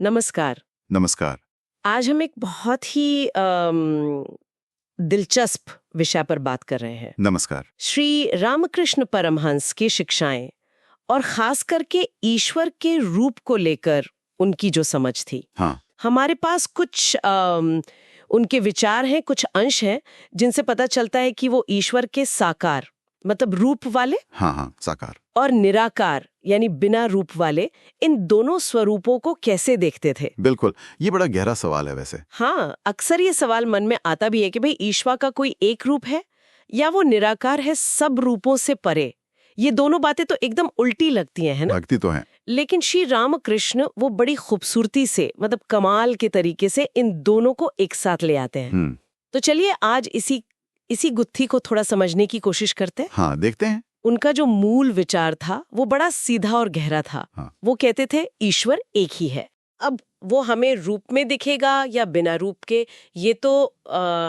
नमस्कार। नमस्कार। आज हम एक बहुत ही दिलचस्प विषय पर बात कर रहे हैं। नमस्कार। श्री रामकृष्ण परमहंस की शिक्षाएं और खास करके ईश्वर के रूप को लेकर उनकी जो समझ थी। हाँ। हमारे पास कुछ उनके विचार हैं, कुछ अंश हैं जिनसे पता चलता है कि वो ईश्वर के साकार मतलब रूप वाले, हाँ, साकार, और निराकार यानी बिना रूप वाले, इन दोनों स्वरूपों को कैसे देखते थे। बिल्कुल। ये बड़ा गहरा सवाल है वैसे। हाँ, अक्सर ये सवाल मन में आता भी है कि भाई ईश्वर का कोई एक रूप है या वो निराकार है सब रूपों से परे। ये दोनों बातें तो एकदम उल्टी लगती हैं, है ना? लगती तो हैं। लेकिन श्री रामकृष्ण वो बड़ी खूबसूरती से मतलब कमाल के तरीके से इन दोनों को एक साथ ले आते हैं। तो चलिए आज इसी गुत्थी को थोड़ा समझने की कोशिश करते हैं। हाँ, देखते हैं। उनका जो मूल विचार था वो बड़ा सीधा और गहरा था। हाँ। वो कहते थे ईश्वर एक ही है। अब वो हमें रूप में दिखेगा या बिना रूप के, ये तो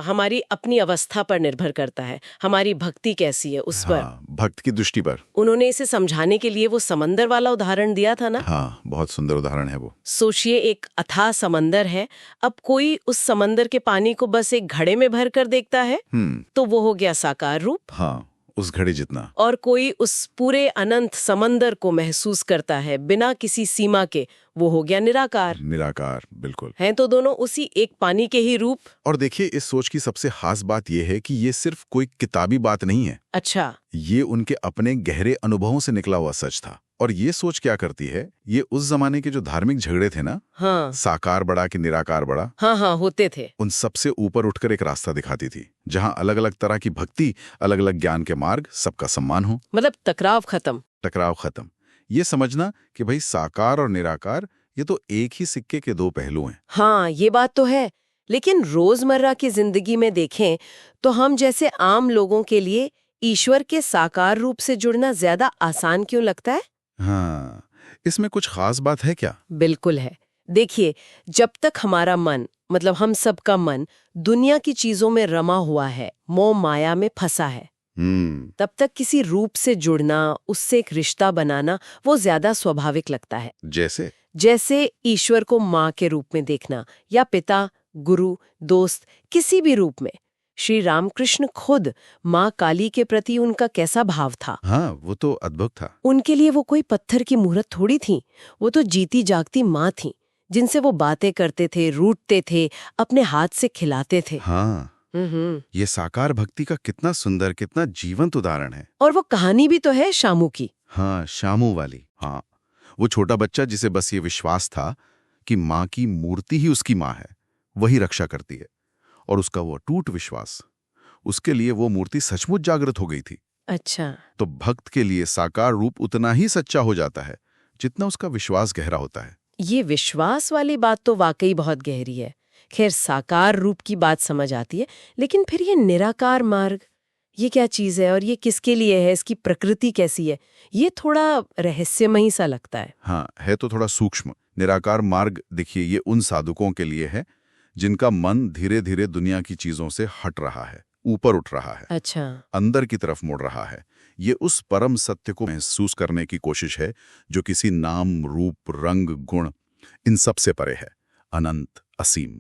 हमारी अपनी अवस्था पर निर्भर करता है, हमारी भक्ति कैसी है उस पर। हाँ, भक्त की दृष्टि पर। उन्होंने इसे समझाने के लिए वो समंदर वाला उदाहरण दिया था ना। हाँ, बहुत सुंदर उदाहरण है वो। सोचिए एक अथाह समंदर है, अब कोई उस समंदर के पानी को बस एक घड़े में भर कर देखता है तो वो हो गया साकार रूप। हाँ, उस घड़े जितना। और कोई उस पूरे अनंत समंदर को महसूस करता है बिना किसी सीमा के, वो हो गया निराकार। निराकार, बिल्कुल। हैं तो दोनों उसी एक पानी के ही रूप। और देखिए, इस सोच की सबसे खास बात यह है कि ये सिर्फ कोई किताबी बात नहीं है। अच्छा। ये उनके अपने गहरे अनुभवों से निकला हुआ सच था। और ये सोच क्या करती है, ये उस जमाने के जो धार्मिक झगड़े थे ना, हाँ, साकार बड़ा कि निराकार बड़ा, हाँ होते थे, उन सबसे ऊपर उठकर एक रास्ता दिखाती थी जहां अलग अलग तरह की भक्ति, अलग अलग ज्ञान के मार्ग, सबका सम्मान हो। मतलब टकराव खत्म। ये समझना कि भाई साकार और निराकार ये तो एक ही सिक्के के दो पहलू हैं। हाँ, ये बात तो है। लेकिन रोजमर्रा की जिंदगी में देखें तो हम जैसे आम लोगों के लिए ईश्वर के साकार रूप से जुड़ना ज्यादा आसान क्यों लगता है? हाँ, इसमें कुछ खास बात है क्या? बिल्कुल है। देखिए, जब तक हमारा मन मतलब हम सबका मन दुनिया की चीजों में रमा हुआ है, मोह माया में फंसा है, तब तक किसी रूप से जुड़ना, उससे एक रिश्ता बनाना वो ज्यादा स्वाभाविक लगता है। जैसे ईश्वर को माँ के रूप में देखना या पिता, गुरु, दोस्त, किसी भी रूप में। श्री रामकृष्ण खुद माँ काली के प्रति उनका कैसा भाव था। हाँ, वो तो अद्भुत था। उनके लिए वो कोई पत्थर की मूर्त थोड़ी थी, वो तो जीती जागती माँ थी जिनसे वो बातें करते थे, रूठते थे, अपने हाथ से खिलाते थे। हाँ, ये साकार भक्ति का कितना सुंदर, कितना जीवंत उदाहरण है। और वो कहानी भी तो है शामू की। हाँ, शामू वाली। हाँ, वो छोटा बच्चा जिसे बस ये विश्वास था कि माँ की मूर्ति ही उसकी माँ है, वही रक्षा करती है, और उसका वो अटूट विश्वास, उसके लिए वो मूर्ति सचमुच जागृत हो गई थी। अच्छा। तो भक्त के लिए साकार रूप उतना ही सच्चा हो जाता है जितना उसका विश्वास गहरा होता है। ये विश्वास वाली बात तो वाकई बहुत गहरी है। खैर, साकार रूप की बात समझ आती है, लेकिन फिर ये निराकार मार्ग, ये क्या चीज है और ये किसके लिए है, इसकी प्रकृति कैसी है, ये थोड़ा रहस्यमयी सा लगता है। हाँ, है तो थोड़ा सूक्ष्म। निराकार मार्ग देखिए, ये उन साधुकों के लिए है जिनका मन धीरे धीरे दुनिया की चीजों से हट रहा है, ऊपर उठ रहा है। अच्छा। अंदर की तरफ मुड़ रहा है। ये उस परम सत्य को महसूस करने की कोशिश है जो किसी नाम, रूप, रंग, गुण इन सब से परे है, अनंत, असीम।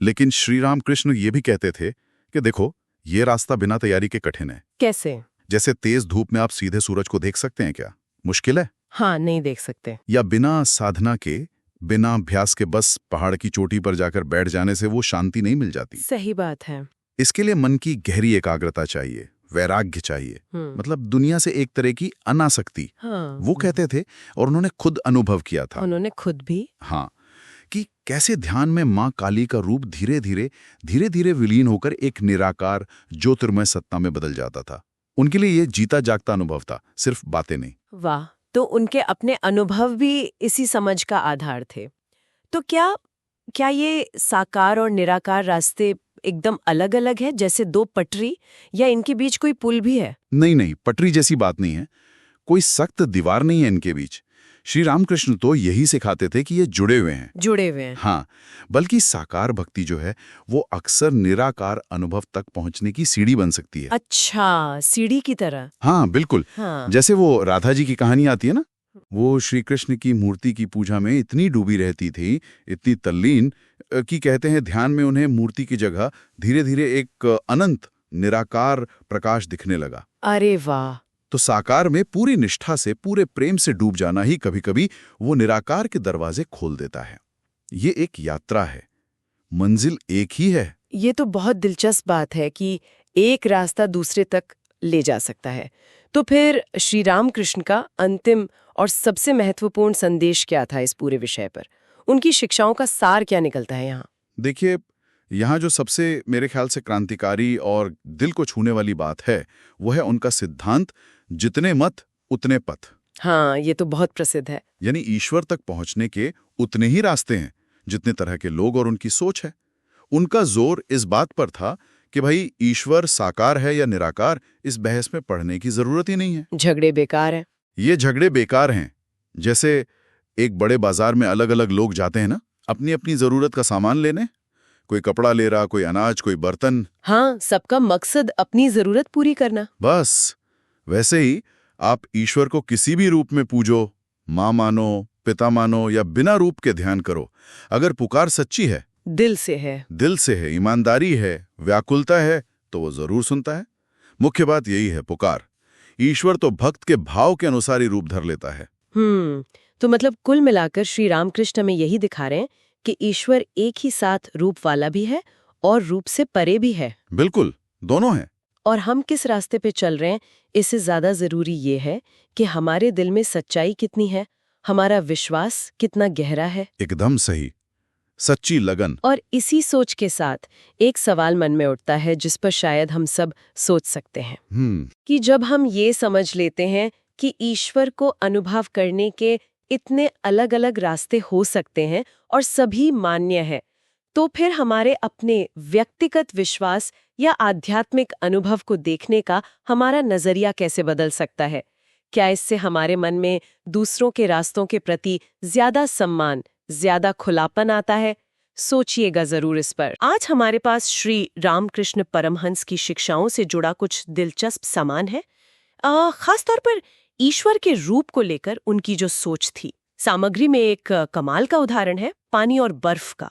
लेकिन श्री रामकृष्ण ये भी कहते थे कि देखो, ये रास्ता बिना तैयारी के कठिन है। कैसे? जैसे तेज धूप में आप सीधे सूरज को देख सकते हैं क्या? मुश्किल है। हाँ, नहीं देख सकते। या बिना साधना के, बिना अभ्यास के बस पहाड़ की चोटी पर जाकर बैठ जाने से वो शांति नहीं मिल जाती। सही बात है। इसके लिए मन की गहरी एकाग्रता चाहिए, वैराग्य चाहिए, मतलब दुनिया से एक तरह की अनासक्ति। हाँ। वो कहते थे, और उन्होंने खुद अनुभव किया था। उन्होंने खुद भी? हाँ, कि कैसे ध्यान में माँ काली का रूप धीरे धीरे विलीन होकर एक निराकार ज्योतिर्मय सत्ता में बदल जाता था। उनके लिए ये जीता जागता अनुभव था, सिर्फ बातें नहीं। वाह, तो उनके अपने अनुभव भी इसी समझ का आधार थे। तो क्या ये साकार और निराकार रास्ते एकदम अलग अलग है, जैसे दो पटरी, या इनके बीच कोई पुल भी है? नहीं, पटरी जैसी बात नहीं है, कोई सख्त दीवार नहीं है इनके बीच। श्री रामकृष्ण तो यही सिखाते थे कि ये जुड़े हुए हैं। हाँ, बल्कि साकार भक्ति जो है वो अक्सर निराकार अनुभव तक पहुंचने की सीढ़ी बन सकती है। अच्छा, सीढ़ी की तरह। हाँ, बिल्कुल। हाँ। जैसे वो राधा जी की कहानी आती है ना, वो श्री कृष्ण की मूर्ति की पूजा में इतनी डूबी रहती थी, इतनी तल्लीन, कि कहते हैं ध्यान में उन्हें मूर्ति की जगह धीरे धीरे एक अनंत निराकार प्रकाश दिखने लगा। अरे वाह! तो साकार में पूरी निष्ठा से, पूरे प्रेम से डूब जाना ही कभी-कभी वो निराकार के दरवाजे खोल देता है। ये एक यात्रा है, मंजिल एक ही है। ये तो बहुत दिलचस्प बात है कि एक रास्ता दूसरे तक ले जा सकता है। तो फिर श्री रामकृष्ण का अंतिम और सबसे महत्वपूर्ण संदेश क्या था इस पूरे विषय पर? उनकी शिक्षाओं का सार क्या निकलता है यहाँ? देखिए, यहाँ जो सबसे मेरे ख्याल से क्रांतिकारी और दिल को छूने वाली बात है, वो है उनका सिद्धांत, जितने मत उतने पथ। हाँ, ये तो बहुत प्रसिद्ध है। यानी ईश्वर तक पहुंचने के उतने ही रास्ते हैं जितने तरह के लोग और उनकी सोच है। उनका जोर इस बात पर था कि भाई ईश्वर साकार है या निराकार, इस बहस में पढ़ने की जरूरत ही नहीं है। झगड़े बेकार हैं। ये झगड़े बेकार हैं। जैसे एक बड़े बाजार में अलग अलग लोग जाते हैं ना, अपनी अपनी जरूरत का सामान लेने, कोई कपड़ा ले रहा, कोई अनाज, कोई बर्तन। हाँ, सबका मकसद अपनी जरूरत पूरी करना। बस वैसे ही आप ईश्वर को किसी भी रूप में पूजो, माँ मानो, पिता मानो या बिना रूप के ध्यान करो, अगर पुकार सच्ची है, दिल से है, ईमानदारी है, व्याकुलता है, तो वो जरूर सुनता है। मुख्य बात यही है, पुकार। ईश्वर तो भक्त के भाव के अनुसार ही रूप धर लेता है। तो मतलब कुल मिलाकर श्री रामकृष्ण में यही दिखा रहे हैं कि ईश्वर एक ही साथ रूप वाला भी है और रूप से परे भी है। बिल्कुल, दोनों हैं। और हम किस रास्ते पे चल रहे हैं, इससे ज्यादा जरूरी ये है कि हमारे दिल में सच्चाई कितनी है, हमारा विश्वास कितना गहरा है। एकदम सही, सच्ची लगन। और इसी सोच के साथ एक सवाल मन में उठता है जिस पर शायद हम सब सोच सकते हैं कि जब हम ये समझ लेते हैं कि ईश्वर को अनुभव करने के इतने अलग अलग रास्ते हो सकते हैं और सभी मान्य है, तो फिर हमारे अपने व्यक्तिगत विश्वास या आध्यात्मिक अनुभव को देखने का हमारा नजरिया कैसे बदल सकता है? क्या इससे हमारे मन में दूसरों के रास्तों के प्रति ज्यादा सम्मान, ज्यादा खुलापन आता है? सोचिएगा जरूर इस पर। आज हमारे पास श्री रामकृष्ण परमहंस की शिक्षाओं से जुड़ा कुछ दिलचस्प सामान है, खासतौर पर ईश्वर के रूप को लेकर उनकी जो सोच थी। सामग्री में एक कमाल का उदाहरण है पानी और बर्फ का।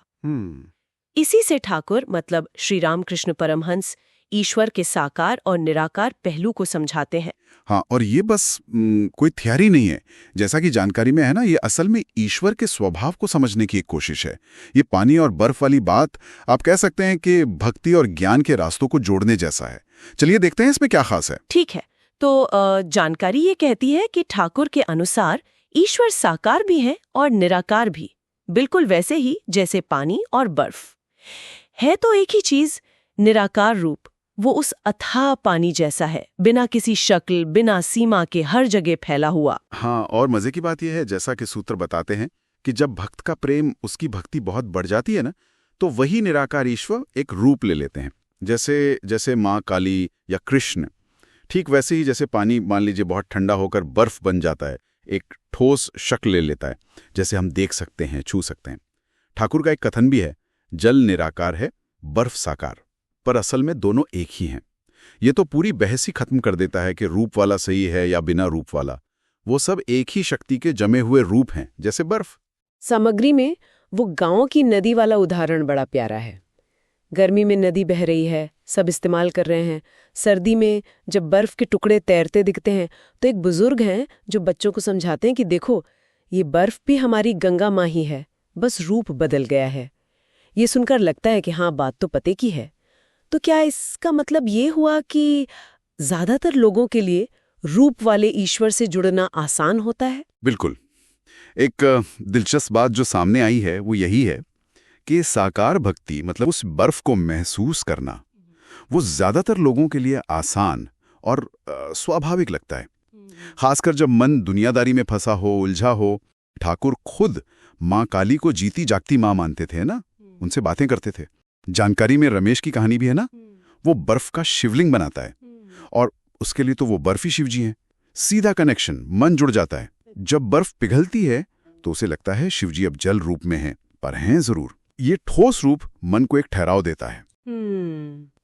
इसी से ठाकुर मतलब श्री रामकृष्ण परमहंस ईश्वर के साकार और निराकार पहलू को समझाते हैं। हाँ, और ये बस कोई थ्योरी नहीं है, जैसा कि जानकारी में है ना, ये असल में ईश्वर के स्वभाव को समझने की एक कोशिश है। ये पानी और बर्फ वाली बात आप कह सकते हैं कि भक्ति और ज्ञान के रास्तों को जोड़ने जैसा है। चलिए देखते हैं इसमें क्या खास है। ठीक है, तो जानकारी ये कहती है कि ठाकुर के अनुसार ईश्वर साकार भी है और निराकार भी, बिल्कुल वैसे ही जैसे पानी और बर्फ है। तो एक ही चीज, निराकार रूप, वो उस अथाह पानी जैसा है, बिना किसी शक्ल, बिना सीमा के हर जगह फैला हुआ। हाँ, और मजे की बात यह है, जैसा कि सूत्र बताते हैं कि जब भक्त का प्रेम, उसकी भक्ति बहुत बढ़ जाती है ना, तो वही निराकार ईश्वर एक रूप ले लेते हैं। जैसे माँ काली या कृष्ण। ठीक वैसे ही जैसे पानी मान लीजिए बहुत ठंडा होकर बर्फ बन जाता है, एक ठोस शक्ल ले लेता है, जैसे हम देख सकते हैं, छू सकते हैं। ठाकुर का एक कथन भी है, जल निराकार है, बर्फ साकार, पर असल में दोनों एक ही हैं। ये तो पूरी बहस ही खत्म कर देता है कि रूप वाला सही है या बिना रूप वाला। वो सब एक ही शक्ति के जमे हुए रूप हैं, जैसे बर्फ। सामग्री में वो गांव की नदी वाला उदाहरण बड़ा प्यारा है। गर्मी में नदी बह रही है, सब इस्तेमाल कर रहे हैं। सर्दी में जब बर्फ के टुकड़े तैरते दिखते हैं तो एक बुजुर्ग हैं जो बच्चों को समझाते हैं कि देखो, ये बर्फ भी हमारी गंगा माँ ही है, बस रूप बदल गया है। ये सुनकर लगता है कि हाँ, बात तो पते की है। तो क्या इसका मतलब ये हुआ कि ज्यादातर लोगों के लिए रूप वाले ईश्वर से जुड़ना आसान होता है? बिल्कुल। एक दिलचस्प बात जो सामने आई है वो यही है कि साकार भक्ति मतलब उस बर्फ को महसूस करना, वो ज्यादातर लोगों के लिए आसान और स्वाभाविक लगता है। खासकर जब मन दुनियादारी में फंसा हो, उलझा हो। ठाकुर खुद माँ काली को जीती जागती माँ मानते थे ना, उनसे बातें करते थे। जानकारी में रमेश की कहानी भी है ना, वो बर्फ का शिवलिंग बनाता है और उसके लिए तो वो बर्फी शिव जी हैं। सीधा कनेक्शन, मन जुड़ जाता है। जब बर्फ पिघलती है तो उसे लगता है शिवजी अब जल रूप में हैं, पर हैं जरूर। ये ठोस रूप मन को एक ठहराव देता है।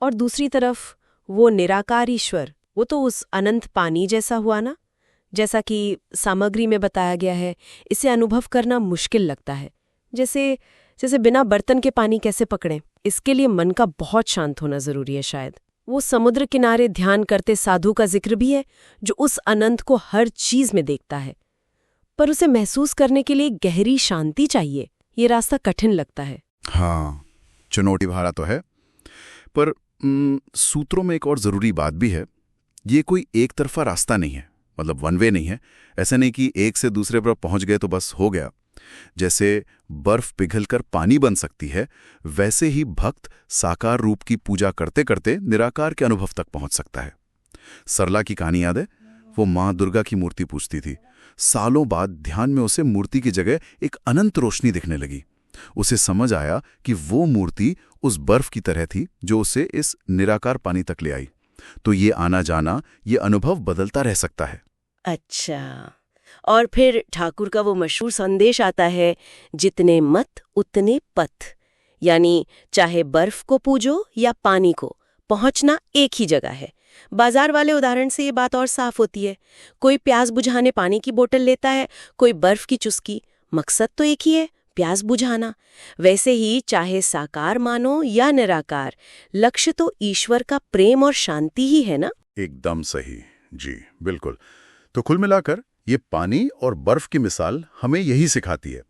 और दूसरी तरफ वो निराकार ईश्वर, वो तो उस अनंत पानी जैसा हुआ ना। जैसा कि सामग्री में बताया गया है, इसे अनुभव करना मुश्किल लगता है। जैसे जैसे बिना बर्तन के पानी कैसे पकड़ें, इसके लिए मन का बहुत शांत होना जरूरी है शायद। वो समुद्र किनारे ध्यान करते साधु का जिक्र भी है, जो उस अनंत को हर चीज में देखता है, पर उसे महसूस करने के लिए गहरी शांति चाहिए। ये रास्ता कठिन लगता है। हाँ, चुनौती भरा तो है, पर सूत्रों में एक और जरूरी बात भी है। ये कोई एक तरफा रास्ता नहीं है, मतलब वन वे नहीं है। ऐसा नहीं कि एक से दूसरे पर पहुंच गए तो बस हो गया। जैसे बर्फ पिघलकर पानी बन सकती है, वैसे ही भक्त साकार रूप की पूजा करते करते निराकार के अनुभव तक पहुंच सकता है। सरला की कहानी याद है? वो माँ दुर्गा की मूर्ति पूजती थी। सालों बाद ध्यान में उसे मूर्ति की जगह एक अनंत रोशनी दिखने लगी। उसे समझ आया कि वो मूर्ति उस बर्फ की तरह थी जो उसे इस निराकार पानी तक ले आई। तो ये आना जाना, ये अनुभव बदलता रह सकता है। अच्छा, और फिर ठाकुर का वो मशहूर संदेश आता है, जितने मत उतने पथ। यानी चाहे बर्फ को पूजो या पानी को, पहुंचना एक ही जगह है। बाजार वाले उदाहरण से ये बात और साफ होती है। कोई प्यास बुझाने पानी की बोतल लेता है, कोई बर्फ की चुस्की, मकसद तो एक ही है, प्यास बुझाना। वैसे ही चाहे साकार मानो या निराकार, लक्ष्य तो ईश्वर का प्रेम और शांति ही है ना। एकदम सही जी, बिल्कुल। तो कुल मिलाकर ये पानी और बर्फ की मिसाल हमें यही सिखाती है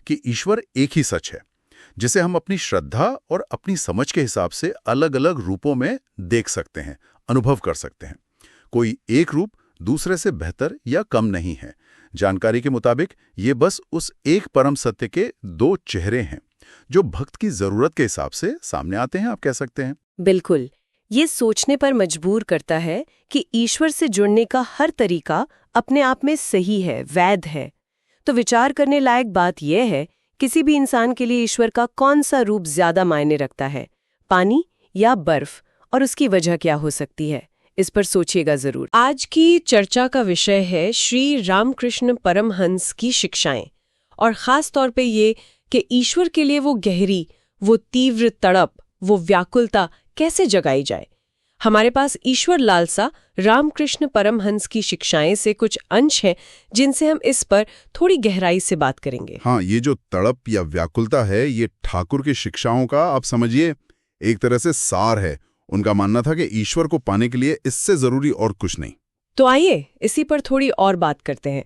कि ईश्वर एक ही सच है, जिसे हम अपनी श्रद्धा और अपनी समझ के हिसाब से अलग अलग रूपों में देख सकते हैं, अनुभव कर सकते हैं। कोई एक रूप दूसरे से बेहतर या कम नहीं है। जानकारी के मुताबिक ये बस उस एक परम सत्य के दो चेहरे हैं, जो भक्त की जरूरत के हिसाब से सामने आते हैं, आप कह सकते हैं। बिल्कुल, ये सोचने पर मजबूर करता है कि ईश्वर से जुड़ने का हर तरीका अपने आप में सही है, वैध है। तो विचार करने लायक बात यह है, किसी भी इंसान के लिए ईश्वर का कौन सा रूप ज्यादा मायने रखता है, पानी या बर्फ, और उसकी वजह क्या हो सकती है? इस पर सोचिएगा जरूर। आज की चर्चा का विषय है श्री रामकृष्ण परमहंस की शिक्षाएं, और खास तौर पे ये कि ईश्वर के लिए वो गहरी, वो तीव्र तड़प, वो व्याकुलता कैसे जगाई जाए। हमारे पास ईश्वर लालसा रामकृष्ण परमहंस की शिक्षाएं से कुछ अंश हैं, जिनसे हम इस पर थोड़ी गहराई से बात करेंगे। हाँ, ये जो तड़प या व्याकुलता है, ये ठाकुर की शिक्षाओं का आप समझिए एक तरह से सार है। उनका मानना था कि ईश्वर को पाने के लिए इससे जरूरी और कुछ नहीं। तो आइए इसी पर थोड़ी और बात करते हैं।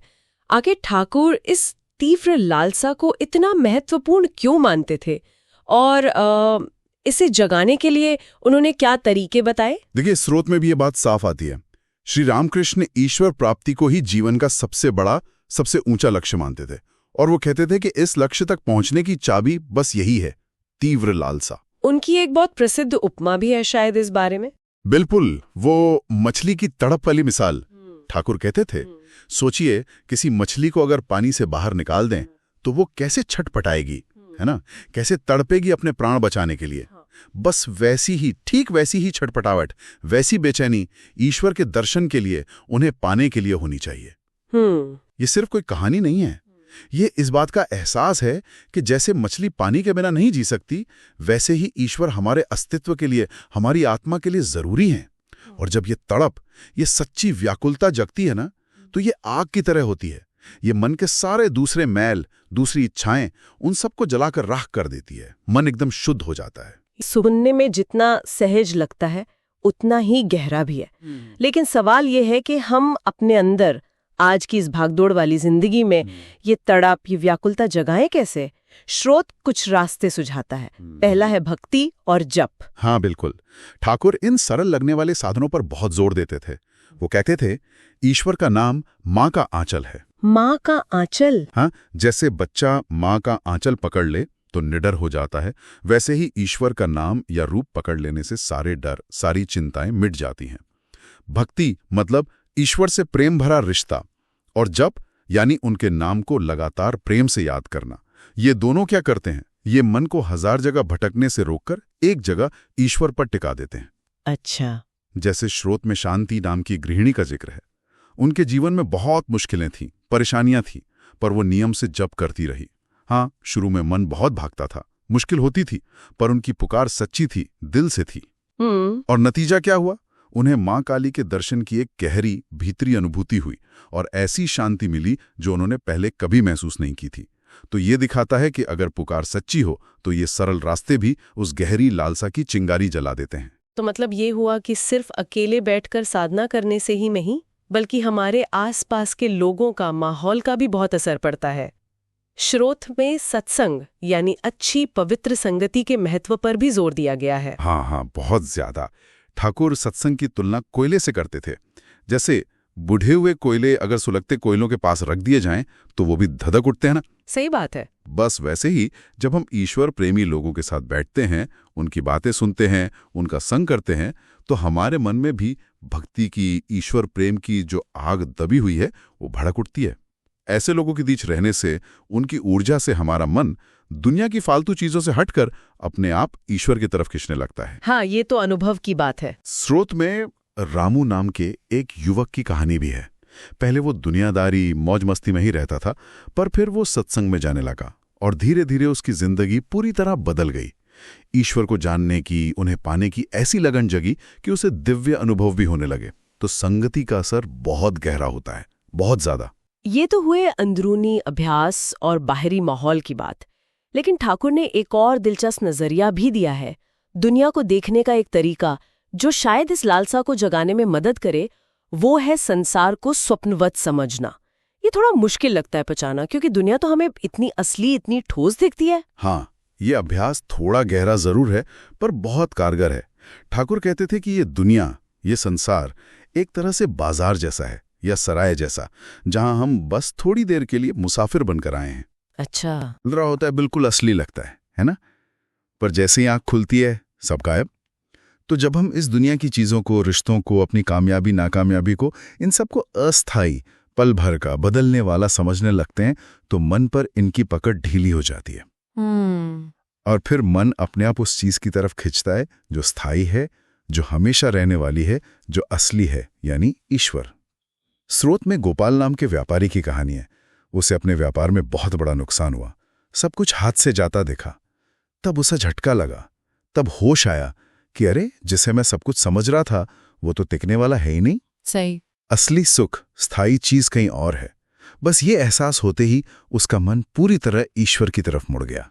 आगे ठाकुर इस तीव्र लालसा को इतना महत्वपूर्ण क्यों मानते थे, और इसे जगाने के लिए उन्होंने क्या तरीके बताए? देखिए, स्रोत में भी ये बात साफ आती है। श्री रामकृष्ण ईश्वर प्राप्ति को ही जीवन का सबसे बड़ा, सबसे ऊंचा लक्ष्य मानते थे, और वो कहते थे कि इस लक्ष्य तक पहुंचने की चाबी बस यही है, तीव्र लालसा। उनकी एक बहुत प्रसिद्ध उपमा भी है शायद इस बारे में। बिल्कुल, वो मछली की तड़प वाली मिसाल। ठाकुर कहते थे, सोचिए किसी मछली को अगर पानी से बाहर निकाल दें तो वो कैसे छटपटाएगी, है ना, कैसे तड़पेगी अपने प्राण बचाने के लिए। बस वैसी ही, ठीक वैसी ही छटपटावट, वैसी बेचैनी ईश्वर के दर्शन के लिए, उन्हें पाने के लिए होनी चाहिए। ये सिर्फ कोई कहानी नहीं है, ये इस बात का एहसास है कि जैसे मछली पानी के बिना नहीं जी सकती, वैसे ही ईश्वर हमारे अस्तित्व के लिए, हमारी आत्मा के लिए जरूरी है। और जब ये तड़प, ये सच्ची व्याकुलता जगती है ना, तो ये आग की तरह होती है। ये मन के सारे दूसरे मैल, दूसरी इच्छाएं, उन सबको जलाकर राख कर देती है। मन एकदम शुद्ध हो जाता है। सुनने में जितना सहज लगता है उतना ही गहरा भी है। लेकिन सवाल ये है कि हम अपने अंदर आज की इस भागदौड़ वाली जिंदगी में ये तड़प, ये व्याकुलता जगाएं कैसे? स्रोत कुछ रास्ते सुझाता है। पहला है भक्ति और जप। हाँ बिल्कुल, ठाकुर इन सरल लगने वाले साधनों पर बहुत जोर देते थे। वो कहते थे, ईश्वर का नाम माँ का आंचल है। माँ का आंचल? हाँ, जैसे बच्चा माँ का आंचल पकड़ ले तो निडर हो जाता है, वैसे ही ईश्वर का नाम या रूप पकड़ लेने से सारे डर, सारी चिंताएं मिट जाती हैं। भक्ति मतलब ईश्वर से प्रेम भरा रिश्ता, और जप यानी उनके नाम को लगातार प्रेम से याद करना। ये दोनों क्या करते हैं? ये मन को हजार जगह भटकने से रोककर एक जगह ईश्वर पर टिका देते हैं। अच्छा। जैसे स्रोत में शांति नाम की गृहिणी का जिक्र है। उनके जीवन में बहुत मुश्किलें थीं, परेशानियां थीं, पर वो नियम से जप करती रही। हाँ, शुरू में मन बहुत भागता था, मुश्किल होती थी, पर उनकी पुकार सच्ची थी, दिल से थी। और नतीजा क्या हुआ? उन्हें माँ काली के दर्शन की एक गहरी भीतरी अनुभूति हुई और ऐसी शांति मिली जो उन्होंने पहले कभी महसूस नहीं की थी। तो ये दिखाता है कि अगर पुकार सच्ची हो तो ये सरल रास्ते भी उस गहरी लालसा की चिंगारी जला देते हैं। तो मतलब ये हुआ कि सिर्फ अकेले बैठकर साधना करने से ही नहीं, बल्कि हमारे आसपास के लोगों का, माहौल का भी बहुत असर पड़ता है। श्रोत में सत्संग यानी अच्छी पवित्र संगति के महत्व पर भी जोर दिया गया है। हाँ, बहुत ज्यादा। ठाकुर सत्संग की तुलना कोयले से करते थे। जैसे बुढ़े हुए कोयले अगर सुलगते कोयलों के पास रख दिए जाएं तो वो भी धधक उठते हैं ना। सही बात है। बस वैसे ही जब हम ईश्वर प्रेमी लोगों के साथ बैठते हैं, उनकी बातें सुनते हैं, उनका संग करते हैं, तो हमारे मन में भी भक्ति की, ईश्वर प्रेम की जो आग दबी हुई है वो भड़क उठती है। ऐसे लोगों के बीच रहने से, उनकी ऊर्जा से हमारा मन दुनिया की फालतू चीजों से हटकर अपने आप ईश्वर की तरफ खींचने लगता है। हाँ, ये तो अनुभव की बात है। स्रोत में रामू नाम के एक युवक की कहानी भी है। पहले वो दुनियादारी, मौज मस्ती में ही रहता था, पर फिर वो सत्संग में जाने लगा और धीरे धीरे उसकी जिंदगी पूरी तरह बदल गई। ईश्वर को जानने की, उन्हें पाने की ऐसी लगन जगी कि उसे दिव्य अनुभव भी होने लगे। तो संगति का असर बहुत गहरा होता है, बहुत ज्यादा। ये तो हुए अंदरूनी अभ्यास और बाहरी माहौल की बात, लेकिन ठाकुर ने एक और दिलचस्प नजरिया भी दिया है, दुनिया को देखने का एक तरीका जो शायद इस लालसा को जगाने में मदद करे। वो है संसार को स्वप्नवत समझना। ये थोड़ा मुश्किल लगता है पचाना, क्योंकि दुनिया तो हमें इतनी असली, इतनी ठोस दिखती है। हाँ, ये अभ्यास थोड़ा गहरा जरूर है, पर बहुत कारगर है। ठाकुर कहते थे कि ये दुनिया, ये संसार एक तरह से बाजार जैसा है या सराय जैसा, जहां हम बस थोड़ी देर के लिए मुसाफिर बनकर आए हैं। अच्छा। लग रहा होता है, बिल्कुल असली लगता है ना? पर जैसे ही आंख खुलती है, सब गायब। तो जब हम इस दुनिया की चीजों को, रिश्तों को, अपनी कामयाबी नाकामयाबी को, इन सबको अस्थायी, पल भर का, बदलने वाला समझने लगते हैं, तो मन पर इनकी पकड़ ढीली हो जाती है। और फिर मन अपने आप उस चीज की तरफ खिंचता है जो स्थायी है, जो हमेशा रहने वाली है, जो असली है, यानी ईश्वर। स्रोत में गोपाल नाम के व्यापारी की कहानी है। उसे अपने व्यापार में बहुत बड़ा नुकसान हुआ, सब कुछ हाथ से जाता देखा। तब उसे झटका लगा, तब होश आया कि अरे, जिसे मैं सब कुछ समझ रहा था वो तो टिकने वाला है ही नहीं। सही। असली सुख, स्थायी चीज कहीं और है। बस ये एहसास होते ही उसका मन पूरी तरह ईश्वर की तरफ मुड़ गया।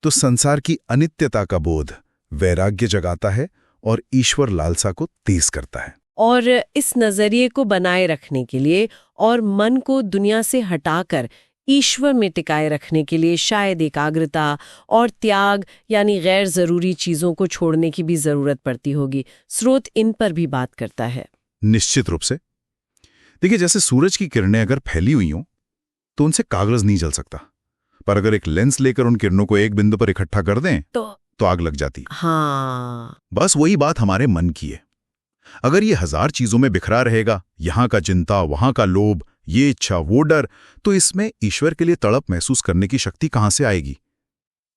तो संसार की अनित्यता का बोध वैराग्य जगाता है और ईश्वर लालसा को तेज करता है। और इस नजरिए को बनाए रखने के लिए और मन को दुनिया से हटाकर ईश्वर में टिकाए रखने के लिए शायद एकाग्रता और त्याग, यानी गैर जरूरी चीजों को छोड़ने की भी जरूरत पड़ती होगी। स्रोत इन पर भी बात करता है। निश्चित रूप से। देखिए, जैसे सूरज की किरणें अगर फैली हुई हों तो उनसे कागज नहीं जल सकता, पर अगर एक लेंस लेकर उन किरणों को एक बिंदु पर इकट्ठा कर दें तो आग लग जाती। हाँ, बस वही बात हमारे मन की है। अगर ये हजार चीजों में बिखरा रहेगा, यहां का चिंता, वहां का लोभ, ये इच्छा, वो डर, तो इसमें ईश्वर के लिए तड़प महसूस करने की शक्ति कहां से आएगी?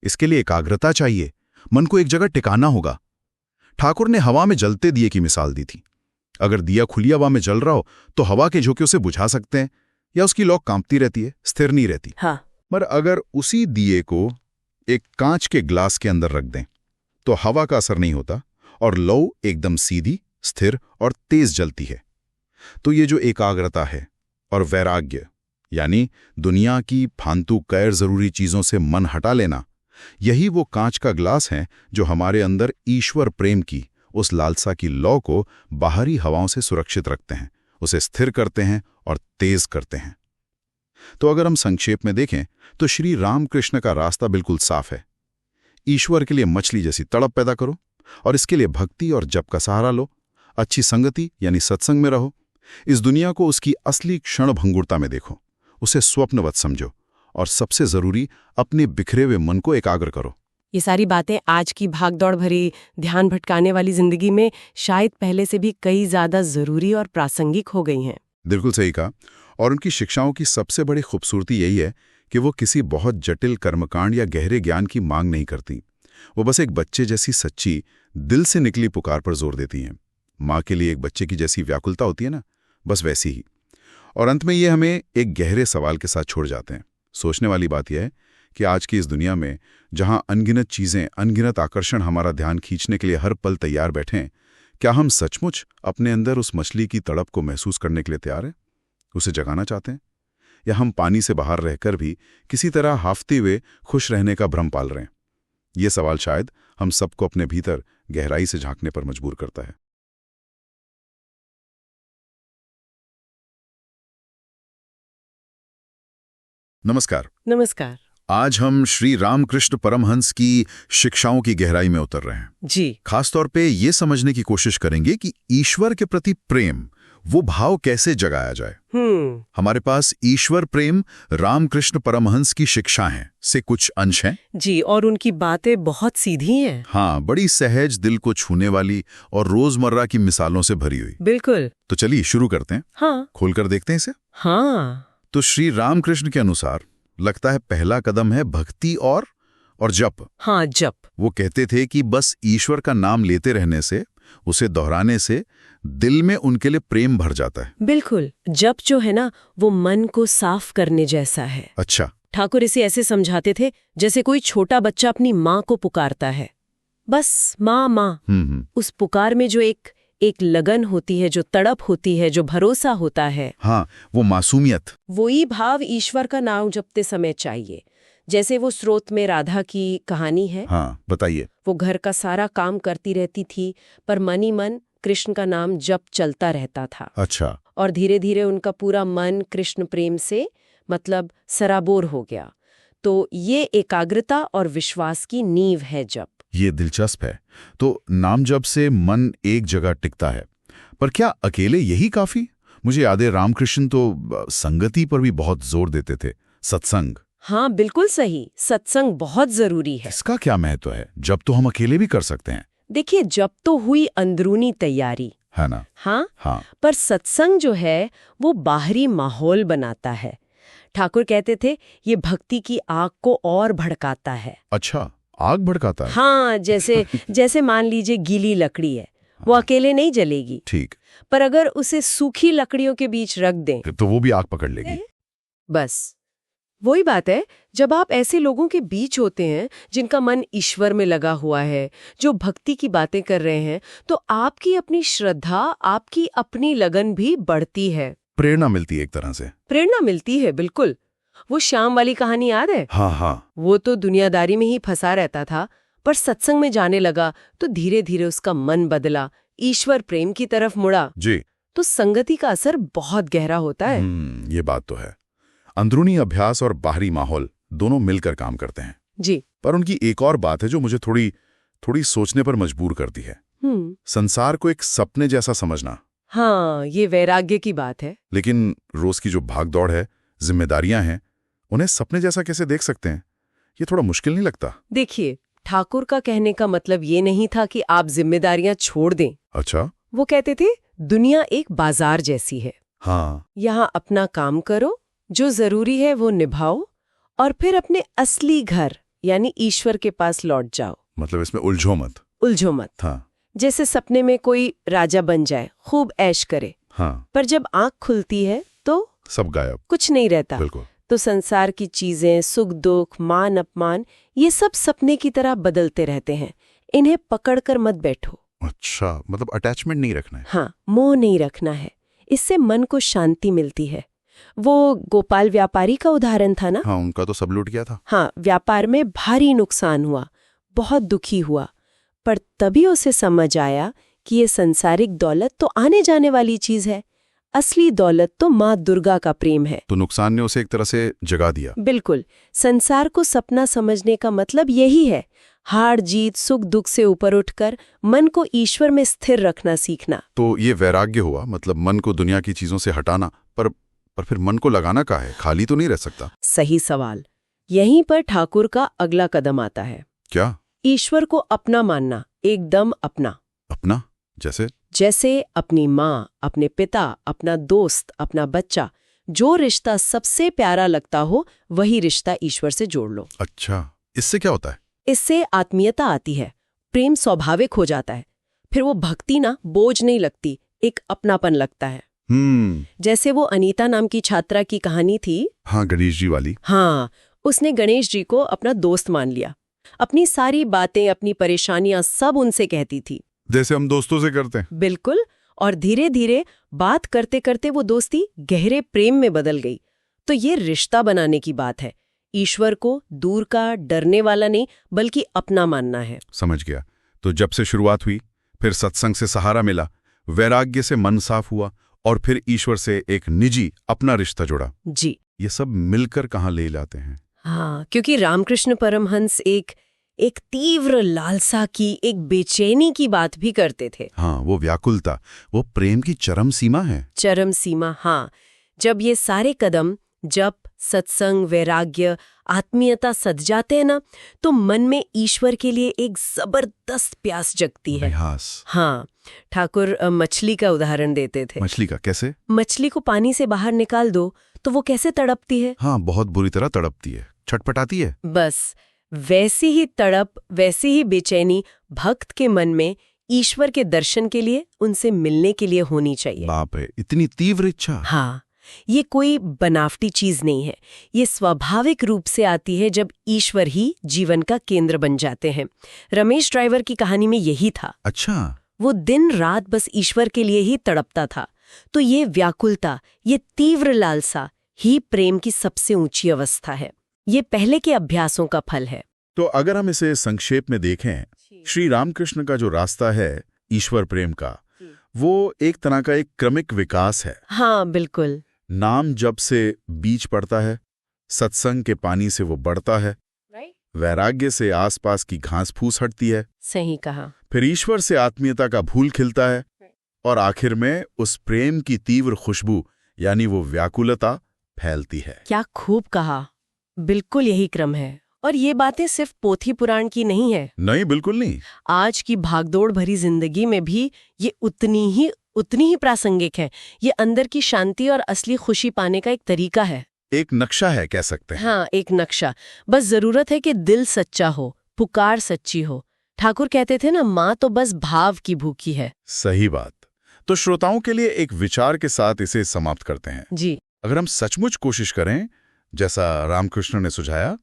इसके लिए एकाग्रता चाहिए, मन को एक जगह टिकाना होगा। ठाकुर ने हवा में जलते दिए की मिसाल दी थी। अगर दिया खुली हवा में जल रहा हो तो हवा के झोंके उसे बुझा सकते हैं, या उसकी लौ कांपती रहती है, स्थिर नहीं रहती। हाँ। पर अगर उसी दिए को एक कांच के ग्लास के अंदर रख दें तो हवा का असर नहीं होता और लौ एकदम सीधी, स्थिर और तेज जलती है। तो ये जो एकाग्रता है और वैराग्य, यानी दुनिया की फालतू गैर जरूरी चीजों से मन हटा लेना, यही वो कांच का ग्लास है जो हमारे अंदर ईश्वर प्रेम की उस लालसा की लौ को बाहरी हवाओं से सुरक्षित रखते हैं, उसे स्थिर करते हैं और तेज करते हैं। तो अगर हम संक्षेप में देखें तो श्री रामकृष्ण का रास्ता बिल्कुल साफ है। ईश्वर के लिए मछली जैसी तड़प पैदा करो और इसके लिए भक्ति और जप का सहारा लो। अच्छी संगति यानी सत्संग में रहो। इस दुनिया को उसकी असली क्षणभंगुरता में देखो, उसे स्वप्नवत समझो और सबसे जरूरी, अपने बिखरे हुए मन को एकाग्र करो। ये सारी बातें आज की भागदौड़ भरी, ध्यान भटकाने वाली जिंदगी में शायद पहले से भी कई ज्यादा जरूरी और प्रासंगिक हो गई हैं। बिल्कुल सही कहा। और उनकी शिक्षाओं की सबसे बड़ी खूबसूरती यही है कि वो किसी बहुत जटिल कर्मकांड या गहरे ज्ञान की मांग नहीं करती। वो बस एक बच्चे जैसी सच्ची, दिल से निकली पुकार पर जोर देती हैं। माँ के लिए एक बच्चे की जैसी व्याकुलता होती है ना, बस वैसी ही। और अंत में ये हमें एक गहरे सवाल के साथ छोड़ जाते हैं। सोचने वाली बात यह है कि आज की इस दुनिया में जहां अनगिनत चीजें, अनगिनत आकर्षण हमारा ध्यान खींचने के लिए हर पल तैयार बैठे हैं, क्या हम सचमुच अपने अंदर उस मछली की तड़प को महसूस करने के लिए तैयार हैं? उसे जगाना चाहते हैं? या हम पानी से बाहर रहकर भी किसी तरह हाफते हुए खुश रहने का भ्रम पाल रहे हैं? ये सवाल शायद हम सबको अपने भीतर गहराई से झांकने पर मजबूर करता है। नमस्कार। नमस्कार आज हम श्री रामकृष्ण परमहंस की शिक्षाओं की गहराई में उतर रहे हैं जी। खासतौर पे ये समझने की कोशिश करेंगे कि ईश्वर के प्रति प्रेम, वो भाव कैसे जगाया जाए। हमारे पास ईश्वर प्रेम रामकृष्ण परमहंस की शिक्षाएं से कुछ अंश हैं जी, और उनकी बातें बहुत सीधी हैं। हाँ, बड़ी सहज, दिल को छूने वाली और रोजमर्रा की मिसालों से भरी हुई। बिल्कुल। तो चलिए शुरू करते हैं। हाँ। खोलकर देखते हैं इसे। हाँ। तो श्री रामकृष्ण के अनुसार लगता है पहला कदम है भक्ति और जप। हाँ, जप। वो कहते थे कि बस ईश्वर का नाम लेते रहने से, उसे दोहराने से दिल में उनके लिए प्रेम भर जाता है। बिल्कुल। जप जो है ना, वो मन को साफ करने जैसा है। अच्छा। ठाकुर इसे ऐसे समझाते थे जैसे कोई छोटा बच्चा अपनी माँ को पुकारता है। बस माँ माँ। उस पुकार में जो एक लगन होती है, जो तड़प होती है, जो भरोसा होता है। हाँ, वो मासूमियत। वही भाव ईश्वर का नाम जपते समय चाहिए। जैसे वो स्रोत में राधा की कहानी है। हाँ, बताइए। वो घर का सारा काम करती रहती थी, पर मन ही मन कृष्ण का नाम जप चलता रहता था। अच्छा। और धीरे धीरे उनका पूरा मन कृष्ण प्रेम से मतलब सराबोर हो गया। तो ये एकाग्रता और विश्वास की नींव है जप। ये दिलचस्प है। तो नाम जप से मन एक जगह टिकता है, पर क्या अकेले यही काफी? मुझे याद है रामकृष्ण तो संगति पर भी बहुत जोर देते थे, सत्संग। हाँ, बिल्कुल सही। सत्संग बहुत जरूरी है। इसका क्या महत्व है? जब तो हम अकेले भी कर सकते हैं। देखिए, जब तो हुई अंदरूनी तैयारी, है ना? हाँ। पर सत्संग जो है वो बाहरी माहौल बनाता है। ठाकुर कहते थे ये भक्ति की आग को और भड़काता है। अच्छा, आग भड़काता है? हाँ, जैसे मान लीजिए गीली लकड़ी है, वो अकेले नहीं जलेगी। ठीक। पर अगर उसे सूखी लकड़ियों के बीच रख दें तो वो भी आग पकड़ लेगी। बस वही बात है। जब आप ऐसे लोगों के बीच होते हैं जिनका मन ईश्वर में लगा हुआ है, जो भक्ति की बातें कर रहे हैं, तो आपकी अपनी श्रद्धा, आपकी अपनी लगन भी बढ़ती है। प्रेरणा मिलती है एक तरह से। प्रेरणा मिलती है, बिल्कुल। वो श्याम वाली कहानी याद है? हाँ। वो तो दुनियादारी में ही फंसा रहता था, पर सत्संग में जाने लगा तो धीरे धीरे उसका मन बदला, ईश्वर प्रेम की तरफ मुड़ा। जी। तो संगति का असर बहुत गहरा होता है। ये बात तो है। अंदरूनी अभ्यास और बाहरी माहौल दोनों मिलकर काम करते हैं। जी। पर उनकी एक और बात है जो मुझे थोड़ी सोचने पर मजबूर करती है। संसार को एक सपने जैसा समझना। हाँ, ये वैराग्य की बात है। लेकिन रोज की जो भागदौड़ है, जिम्मेदारियां हैं, उन्हें सपने जैसा कैसे देख सकते हैं? ये थोड़ा मुश्किल नहीं लगता? देखिए, ठाकुर का कहने का मतलब ये नहीं था कि आप जिम्मेदारियां छोड़ दें। अच्छा। वो कहते थे दुनिया एक बाजार जैसी है। हाँ। यहाँ अपना काम करो, जो जरूरी है वो निभाओ, और फिर अपने असली घर यानी ईश्वर के पास लौट जाओ। मतलब इसमें उलझो मत। हाँ। जैसे सपने में कोई राजा बन जाए, खूब ऐश करे। हाँ। पर जब आंख खुलती है तो सब गायब, कुछ नहीं रहता। बिल्कुल। तो संसार की चीजें, सुख दुख, मान अपमान, ये सब सपने की तरह बदलते रहते हैं। इन्हें पकड़कर मत बैठो। अच्छा, मतलब अटैचमेंट नहीं रखना है। हाँ, मोह नहीं रखना है। इससे मन को शांति मिलती है। वो गोपाल व्यापारी का उदाहरण था ना? हाँ, उनका तो सब लूट गया था। हाँ, व्यापार में भारी नुकसान हुआ, बहुत दुखी हुआ, पर तभी उसे समझ आया कि ये सांसारिक दौलत तो आने जाने वाली चीज है, असली दौलत तो माँ दुर्गा का प्रेम है। तो नुकसान ने उसे एक तरह से जगा दिया। बिल्कुल। संसार को सपना समझने का मतलब यही है, हार जीत, सुख दुख से ऊपर उठकर मन को ईश्वर में स्थिर रखना सीखना। तो ये वैराग्य हुआ, मतलब मन को दुनिया की चीजों से हटाना। पर फिर मन को लगाना कहाँ है? खाली तो नहीं रह सकता। सही सवाल। यहीं पर ठाकुर का अगला कदम आता है। क्या? ईश्वर को अपना मानना, एकदम अपना। अपना? जैसे अपनी माँ, अपने पिता, अपना दोस्त, अपना बच्चा, जो रिश्ता सबसे प्यारा लगता हो वही रिश्ता ईश्वर से जोड़ लो। अच्छा, इससे क्या होता है? इससे आत्मीयता आती है, प्रेम स्वाभाविक हो जाता है। फिर वो भक्ति ना बोझ नहीं लगती, एक अपनापन लगता है। जैसे वो अनीता नाम की छात्रा की कहानी थी। हाँ, गणेश जी वाली। हाँ, उसने गणेश जी को अपना दोस्त मान लिया। अपनी सारी बातें, अपनी परेशानियां सब उनसे कहती थी। जैसे हम दोस्तों से करते हैं। बिल्कुल। और धीरे धीरे बात करते करते वो दोस्ती गहरे प्रेम में बदल गई। तो ये रिश्ता बनाने की बात है। ईश्वर को दूर का, डरने वाला नहीं, बल्कि अपना मानना है। समझ गया। तो जब से शुरुआत हुई, फिर सत्संग से सहारा मिला, वैराग्य से मन साफ हुआ, और फिर ईश्वर से एक निजी अपना रिश्ता जुड़ा। जी। ये सब मिलकर कहाँ ले लाते हैं? हाँ, क्योंकि रामकृष्ण परमहंस एक तीव्र लालसा की, एक बेचैनी की बात भी करते थे। हाँ, वो व्याकुलता, वो प्रेम की चरम सीमा है। चरम सीमा, हाँ। जब ये सारे कदम, जप, सत्संग, वैराग्य, आत्मीयता सज जाते हैं ना, तो मन में ईश्वर के लिए एक जबरदस्त प्यास जगती है। हाँ, ठाकुर मछली का उदाहरण देते थे। मछली का कैसे? मछली को पानी से बाहर निकाल दो तो वो कैसे तड़पती है? हाँ, बहुत बुरी तरह तड़पती है, छटपटाती है। बस वैसी ही तड़प, वैसी ही बेचैनी भक्त के मन में ईश्वर के दर्शन के लिए, उनसे मिलने के लिए होनी चाहिए। बाप रे, इतनी तीव्र इच्छा! हाँ, ये कोई बनावटी चीज नहीं है। ये स्वाभाविक रूप से आती है जब ईश्वर ही जीवन का केंद्र बन जाते हैं। रमेश ड्राइवर की कहानी में यही था। अच्छा। वो दिन रात बस ईश्वर के लिए ही तड़पता था। तो ये व्याकुलता, ये तीव्र लालसा ही प्रेम की सबसे ऊंची अवस्था है। ये पहले के अभ्यासों का फल है। तो अगर हम इसे संक्षेप में देखें, श्री रामकृष्ण का जो रास्ता है ईश्वर प्रेम का, वो एक तरह का एक क्रमिक विकास है। हाँ, बिल्कुल। नाम जप से बीज पड़ता है, सत्संग के पानी से वो बढ़ता है, वैराग्य से आसपास की घास फूस हटती है। सही कहा। फिर ईश्वर से आत्मीयता का फूल खिलता है, और आखिर में उस प्रेम की तीव्र खुशबू, यानी वो व्याकुलता फैलती है। क्या खूब कहा। बिल्कुल यही क्रम है। और ये बातें सिर्फ पोथी पुराण की नहीं है। नहीं, बिल्कुल नहीं। आज की भागदौड़ भरी जिंदगी में भी ये उतनी ही प्रासंगिक है। ये अंदर की शांति और असली खुशी पाने का एक तरीका है। एक नक्शा है, कह सकते हैं। हाँ, एक नक्शा। बस जरूरत है कि दिल सच्चा हो, पुकार सच्ची हो। ठाकुर कहते थे ना, माँ तो बस भाव की भूखी है। सही बात। तो श्रोताओं के लिए एक विचार के साथ इसे समाप्त करते हैं। जी। अगर हम सचमुच कोशिश करें, जैसा रामकृष्ण ने सुझाया,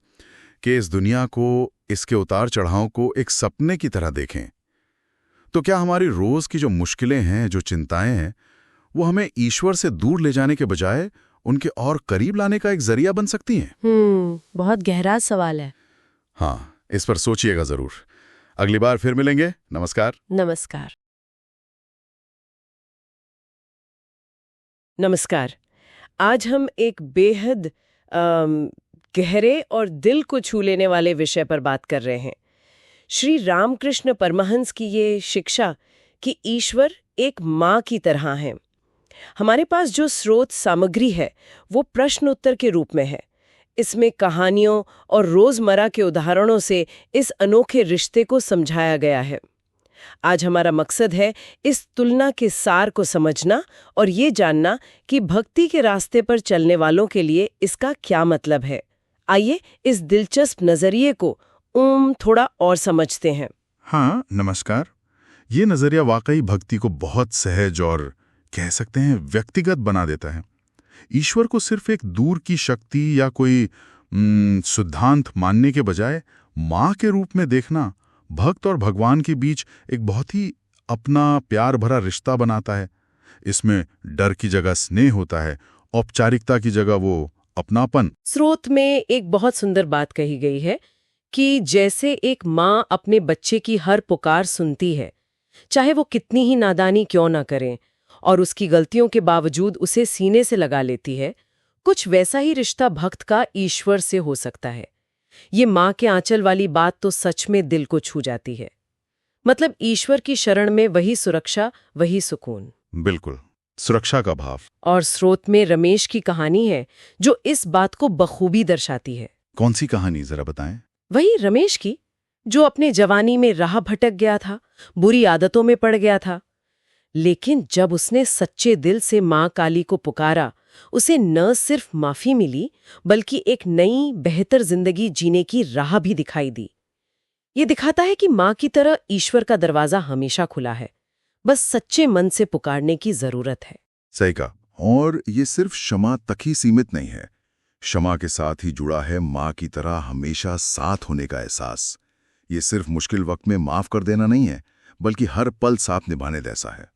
कि इस दुनिया को, इसके उतार चढ़ाव को एक सपने की तरह देखें, तो क्या हमारी रोज की जो मुश्किलें हैं, जो चिंताएं हैं, वो हमें ईश्वर से दूर ले जाने के बजाय उनके और करीब लाने का एक जरिया बन सकती हैं? बहुत गहरा सवाल है। हाँ, इस पर सोचिएगा जरूर। अगली बार फिर मिलेंगे। नमस्कार। नमस्कार। नमस्कार। आज हम एक बेहद गहरे और दिल को छू लेने वाले विषय पर बात कर रहे हैं। श्री रामकृष्ण परमहंस की ये शिक्षा कि ईश्वर एक माँ की तरह है। हमारे पास जो स्रोत सामग्री है वो प्रश्न उत्तर के रूप में है। इसमें कहानियों और रोजमर्रा के उदाहरणों से इस अनोखे रिश्ते को समझाया गया है। आज हमारा मकसद है इस तुलना के सार को समझना और ये जानना कि भक्ति के रास्ते पर चलने वालों के लिए इसका क्या मतलब है। आइए इस दिलचस्प नजरिए को थोड़ा और समझते हैं। हाँ, नमस्कार। ये नजरिया वाकई भक्ति को बहुत सहज और कह सकते हैं व्यक्तिगत बना देता है। ईश्वर को सिर्फ एक दूर की शक्ति या कोई सिद्धांत मानने के बजाय माँ के रूप में देखना भक्त और भगवान के बीच एक बहुत ही अपना प्यार भरा रिश्ता बनाता है। इसमें डर की जगह स्नेह होता है, औपचारिकता की जगह वो अपनापन। स्रोत में एक बहुत सुंदर बात कही गई है कि जैसे एक माँ अपने बच्चे की हर पुकार सुनती है, चाहे वो कितनी ही नादानी क्यों ना करे, और उसकी गलतियों के बावजूद उसे सीने से लगा लेती है, कुछ वैसा ही रिश्ता भक्त का ईश्वर से हो सकता है। ये माँ के आंचल वाली बात तो सच में दिल को छू जाती है। मतलब ईश्वर की शरण में वही सुरक्षा, वही सुकून। बिल्कुल, सुरक्षा का भाव। और स्रोत में रमेश की कहानी है जो इस बात को बखूबी दर्शाती है। कौन सी कहानी, जरा बताएं। वही रमेश की, जो अपने जवानी में राह भटक गया था, बुरी आदतों में पड़ गया था, लेकिन जब उसने सच्चे दिल से माँ काली को पुकारा, उसे न सिर्फ माफी मिली बल्कि एक नई बेहतर जिंदगी जीने की राह भी दिखाई दी। ये दिखाता है कि माँ की तरह ईश्वर का दरवाजा हमेशा खुला है, बस सच्चे मन से पुकारने की जरूरत है। सही कहा। और ये सिर्फ क्षमा तक ही सीमित नहीं है, क्षमा के साथ ही जुड़ा है माँ की तरह हमेशा साथ होने का एहसास। ये सिर्फ मुश्किल वक्त में माफ कर देना नहीं है, बल्कि हर पल साथ निभाने जैसा है।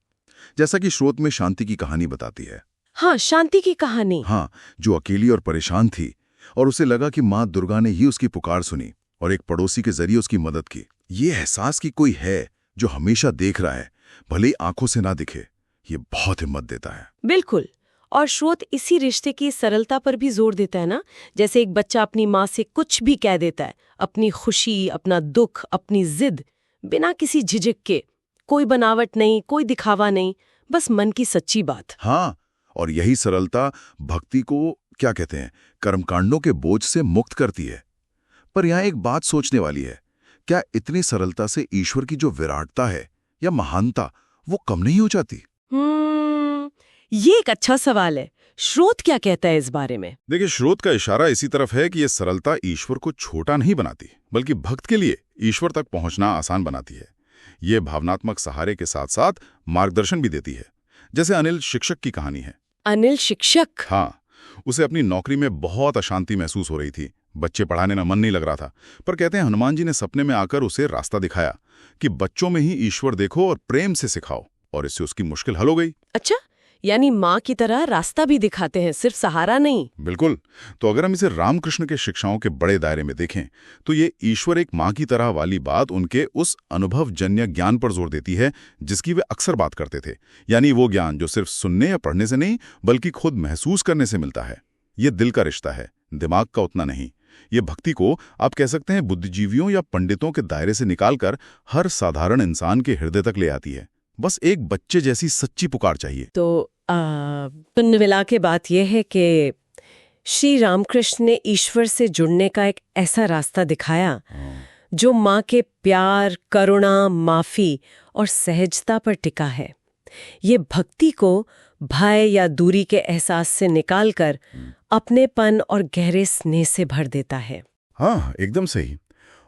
जैसा कि स्रोत में शांति की कहानी बताती है। हाँ, शांति की कहानी। हाँ, जो अकेली और परेशान थी और उसे लगा कि माँ दुर्गा ने ही उसकी पुकार सुनी और एक पड़ोसी के जरिए उसकी मदद की। ये एहसास कि कोई है जो हमेशा देख रहा है, भले ही आंखों से ना दिखे, ये बहुत हिम्मत देता है। बिल्कुल। और स्रोत इसी रिश्ते की सरलता पर भी जोर देता है ना। जैसे एक बच्चा अपनी माँ से कुछ भी कह देता है, अपनी खुशी, अपना दुख, अपनी जिद, बिना किसी झिझक के। कोई बनावट नहीं, कोई दिखावा नहीं, बस मन की सच्ची बात। हाँ, और यही सरलता भक्ति को क्या कहते हैं, कर्मकांडों के बोझ से मुक्त करती है। पर यहाँ एक बात सोचने वाली है, क्या इतनी सरलता से ईश्वर की जो विराटता है या महानता, वो कम नहीं हो जाती? ये एक अच्छा सवाल है। स्रोत क्या कहता है इस बारे में? देखिए, स्रोत का इशारा इसी तरफ है कि ये सरलता ईश्वर को छोटा नहीं बनाती, बल्कि भक्त के लिए ईश्वर तक पहुंचना आसान बनाती है। ये भावनात्मक सहारे के साथ साथ मार्गदर्शन भी देती है। जैसे अनिल शिक्षक की कहानी है। अनिल शिक्षक? हाँ, उसे अपनी नौकरी में बहुत अशांति महसूस हो रही थी। बच्चे पढ़ाने में मन नहीं लग रहा था। पर कहते हैं हनुमान जी ने सपने में आकर उसे रास्ता दिखाया कि बच्चों में ही ईश्वर देखो और प्रेम से सिखाओ, और इससे उसकी मुश्किल हल हो गई। अच्छा, यानी माँ की तरह रास्ता भी दिखाते हैं, सिर्फ सहारा नहीं। बिल्कुल। तो अगर हम इसे रामकृष्ण के शिक्षाओं के बड़े दायरे में देखें तो ये ईश्वर एक माँ की तरह वाली बात उनके उस अनुभवजन्य ज्ञान पर जोर देती है जिसकी वे अक्सर बात करते थे। यानी वो ज्ञान जो सिर्फ सुनने या पढ़ने से नहीं, बल्कि खुद महसूस करने से मिलता है। ये दिल का रिश्ता है, दिमाग का उतना नहीं। ये भक्ति को आप कह सकते हैं बुद्धिजीवियों या पंडितों के दायरे से निकालकर हर साधारण इंसान के हृदय तक ले आती है। बस एक बच्चे जैसी सच्ची पुकार चाहिए। तो कुल मिला के बात यह है कि श्री रामकृष्ण ने ईश्वर से जुड़ने का एक ऐसा रास्ता दिखाया जो माँ के प्यार, करुणा, माफी और सहजता पर टिका है। ये भक्ति को भय या दूरी के एहसास से निकालकर अपनेपन और गहरे स्नेह से भर देता है। हाँ, एकदम सही।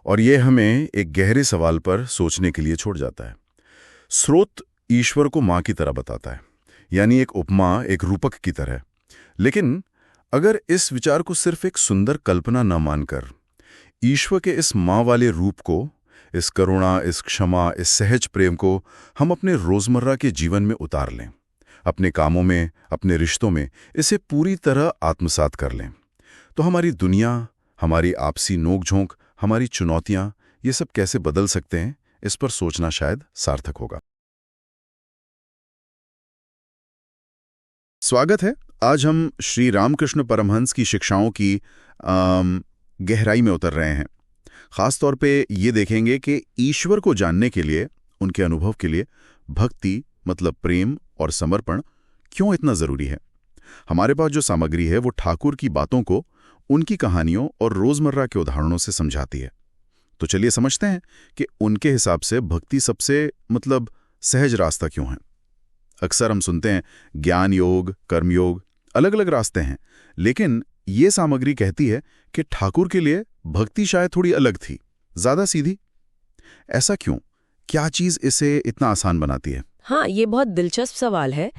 और ये हमें एक गहरे सवाल पर सोचने के लिए छोड़ जाता है। स्रोत ईश्वर को माँ की तरह बताता है, यानी एक उपमा, एक रूपक की तरह। लेकिन अगर इस विचार को सिर्फ एक सुंदर कल्पना न मानकर ईश्वर के इस माँ वाले रूप को, इस करुणा, इस क्षमा, इस सहज प्रेम को हम अपने रोजमर्रा के जीवन में उतार लें, अपने कामों में, अपने रिश्तों में इसे पूरी तरह आत्मसात कर लें, तो हमारी दुनिया, हमारी आपसी नोकझोंक, हमारी चुनौतियां, ये सब कैसे बदल सकते हैं, इस पर सोचना शायद सार्थक होगा। स्वागत है। आज हम श्री रामकृष्ण परमहंस की शिक्षाओं की गहराई में उतर रहे हैं। खास तौर पे ये देखेंगे कि ईश्वर को जानने के लिए, उनके अनुभव के लिए भक्ति मतलब प्रेम और समर्पण क्यों इतना जरूरी है। हमारे पास जो सामग्री है वो ठाकुर की बातों को उनकी कहानियों और रोजमर्रा के उदाहरणों से समझाती है। तो चलिए समझते हैं कि उनके हिसाब से भक्ति सबसे सहज रास्ता क्यों है। अक्सर हम सुनते हैं ज्ञान योग, कर्म योग, अलग अलग रास्ते हैं, लेकिन ये सामग्री कहती है कि ठाकुर के लिए भक्ति शायद थोड़ी अलग थी, ज्यादा सीधी। ऐसा क्यों? क्या चीज इसे इतना आसान बनाती है? हाँ, ये बहुत दिलचस्प सवाल है।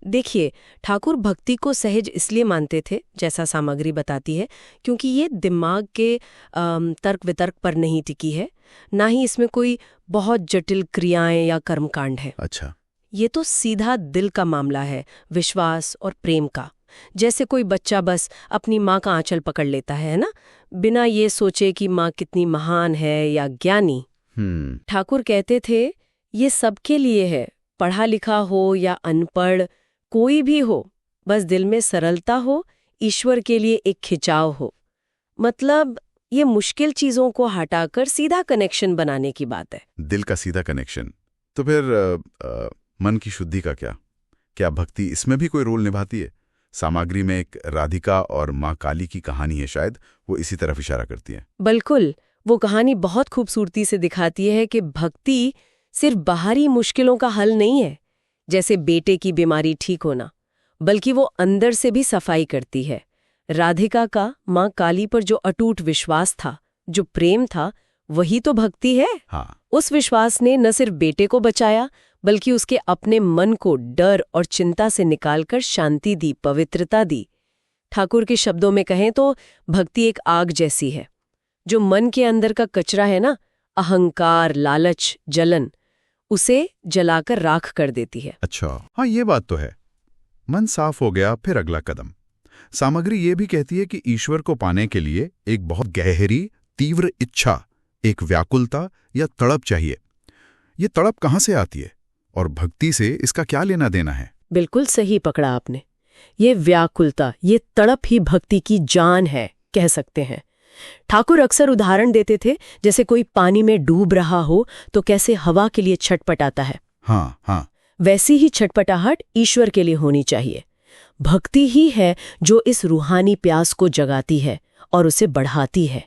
देखिए, ठाकुर भक्ति को सहज इसलिए मानते थे, जैसा सामग्री बताती है, क्योंकि ये दिमाग के तर्क वितर्क पर नहीं टिकी है, ना ही इसमें कोई बहुत जटिल क्रियाएं या कर्मकांड है। अच्छा। ये तो सीधा दिल का मामला है, विश्वास और प्रेम का। जैसे कोई बच्चा बस अपनी माँ का आंचल पकड़ लेता है ना, बिना ये सोचे कि माँ कितनी महान है या ज्ञानी। ठाकुर कहते थे ये सबके लिए है, पढ़ा लिखा हो या अनपढ़, कोई भी हो, बस दिल में सरलता हो, ईश्वर के लिए एक खिंचाव हो। मतलब ये मुश्किल चीजों को हटाकर सीधा कनेक्शन बनाने की बात है। दिल का सीधा कनेक्शन। तो फिर मन की शुद्धि का क्या भक्ति इसमें भी कोई रोल निभाती है? सामग्री में एक राधिका और माँ काली की कहानी है, शायद वो इसी तरफ इशारा करती है। बिल्कुल, वो कहानी बहुत खूबसूरती से दिखाती है कि भक्ति सिर्फ बाहरी मुश्किलों का हल नहीं है, जैसे बेटे की बीमारी ठीक होना, बल्कि वो अंदर से भी सफाई करती है। राधिका का माँ काली पर जो अटूट विश्वास था, जो प्रेम था, वही तो भक्ति है। हाँ। उस विश्वास ने न सिर्फ बेटे को बचाया, बल्कि उसके अपने मन को डर और चिंता से निकालकर शांति दी, पवित्रता दी। ठाकुर के शब्दों में कहें तो भक्ति एक आग जैसी है, जो मन के अंदर का कचरा है ना, अहंकार, लालच, जलन, उसे जलाकर राख कर देती है। अच्छा, हाँ ये बात तो है। मन साफ हो गया, फिर अगला कदम। सामग्री ये भी कहती है कि ईश्वर को पाने के लिए एक बहुत गहरी तीव्र इच्छा, एक व्याकुलता या तड़प चाहिए। ये तड़प कहाँ से आती है और भक्ति से इसका क्या लेना देना है? बिल्कुल सही पकड़ा आपने। ये व्याकुलता, ये तड़प ही भक्ति की जान है, कह सकते हैं। ठाकुर अक्सर उदाहरण देते थे, जैसे कोई पानी में डूब रहा हो तो कैसे हवा के लिए छटपटाता है। हाँ हाँ, वैसी ही छटपटाहट ईश्वर के लिए होनी चाहिए। भक्ति ही है जो इस रूहानी प्यास को जगाती है और उसे बढ़ाती है।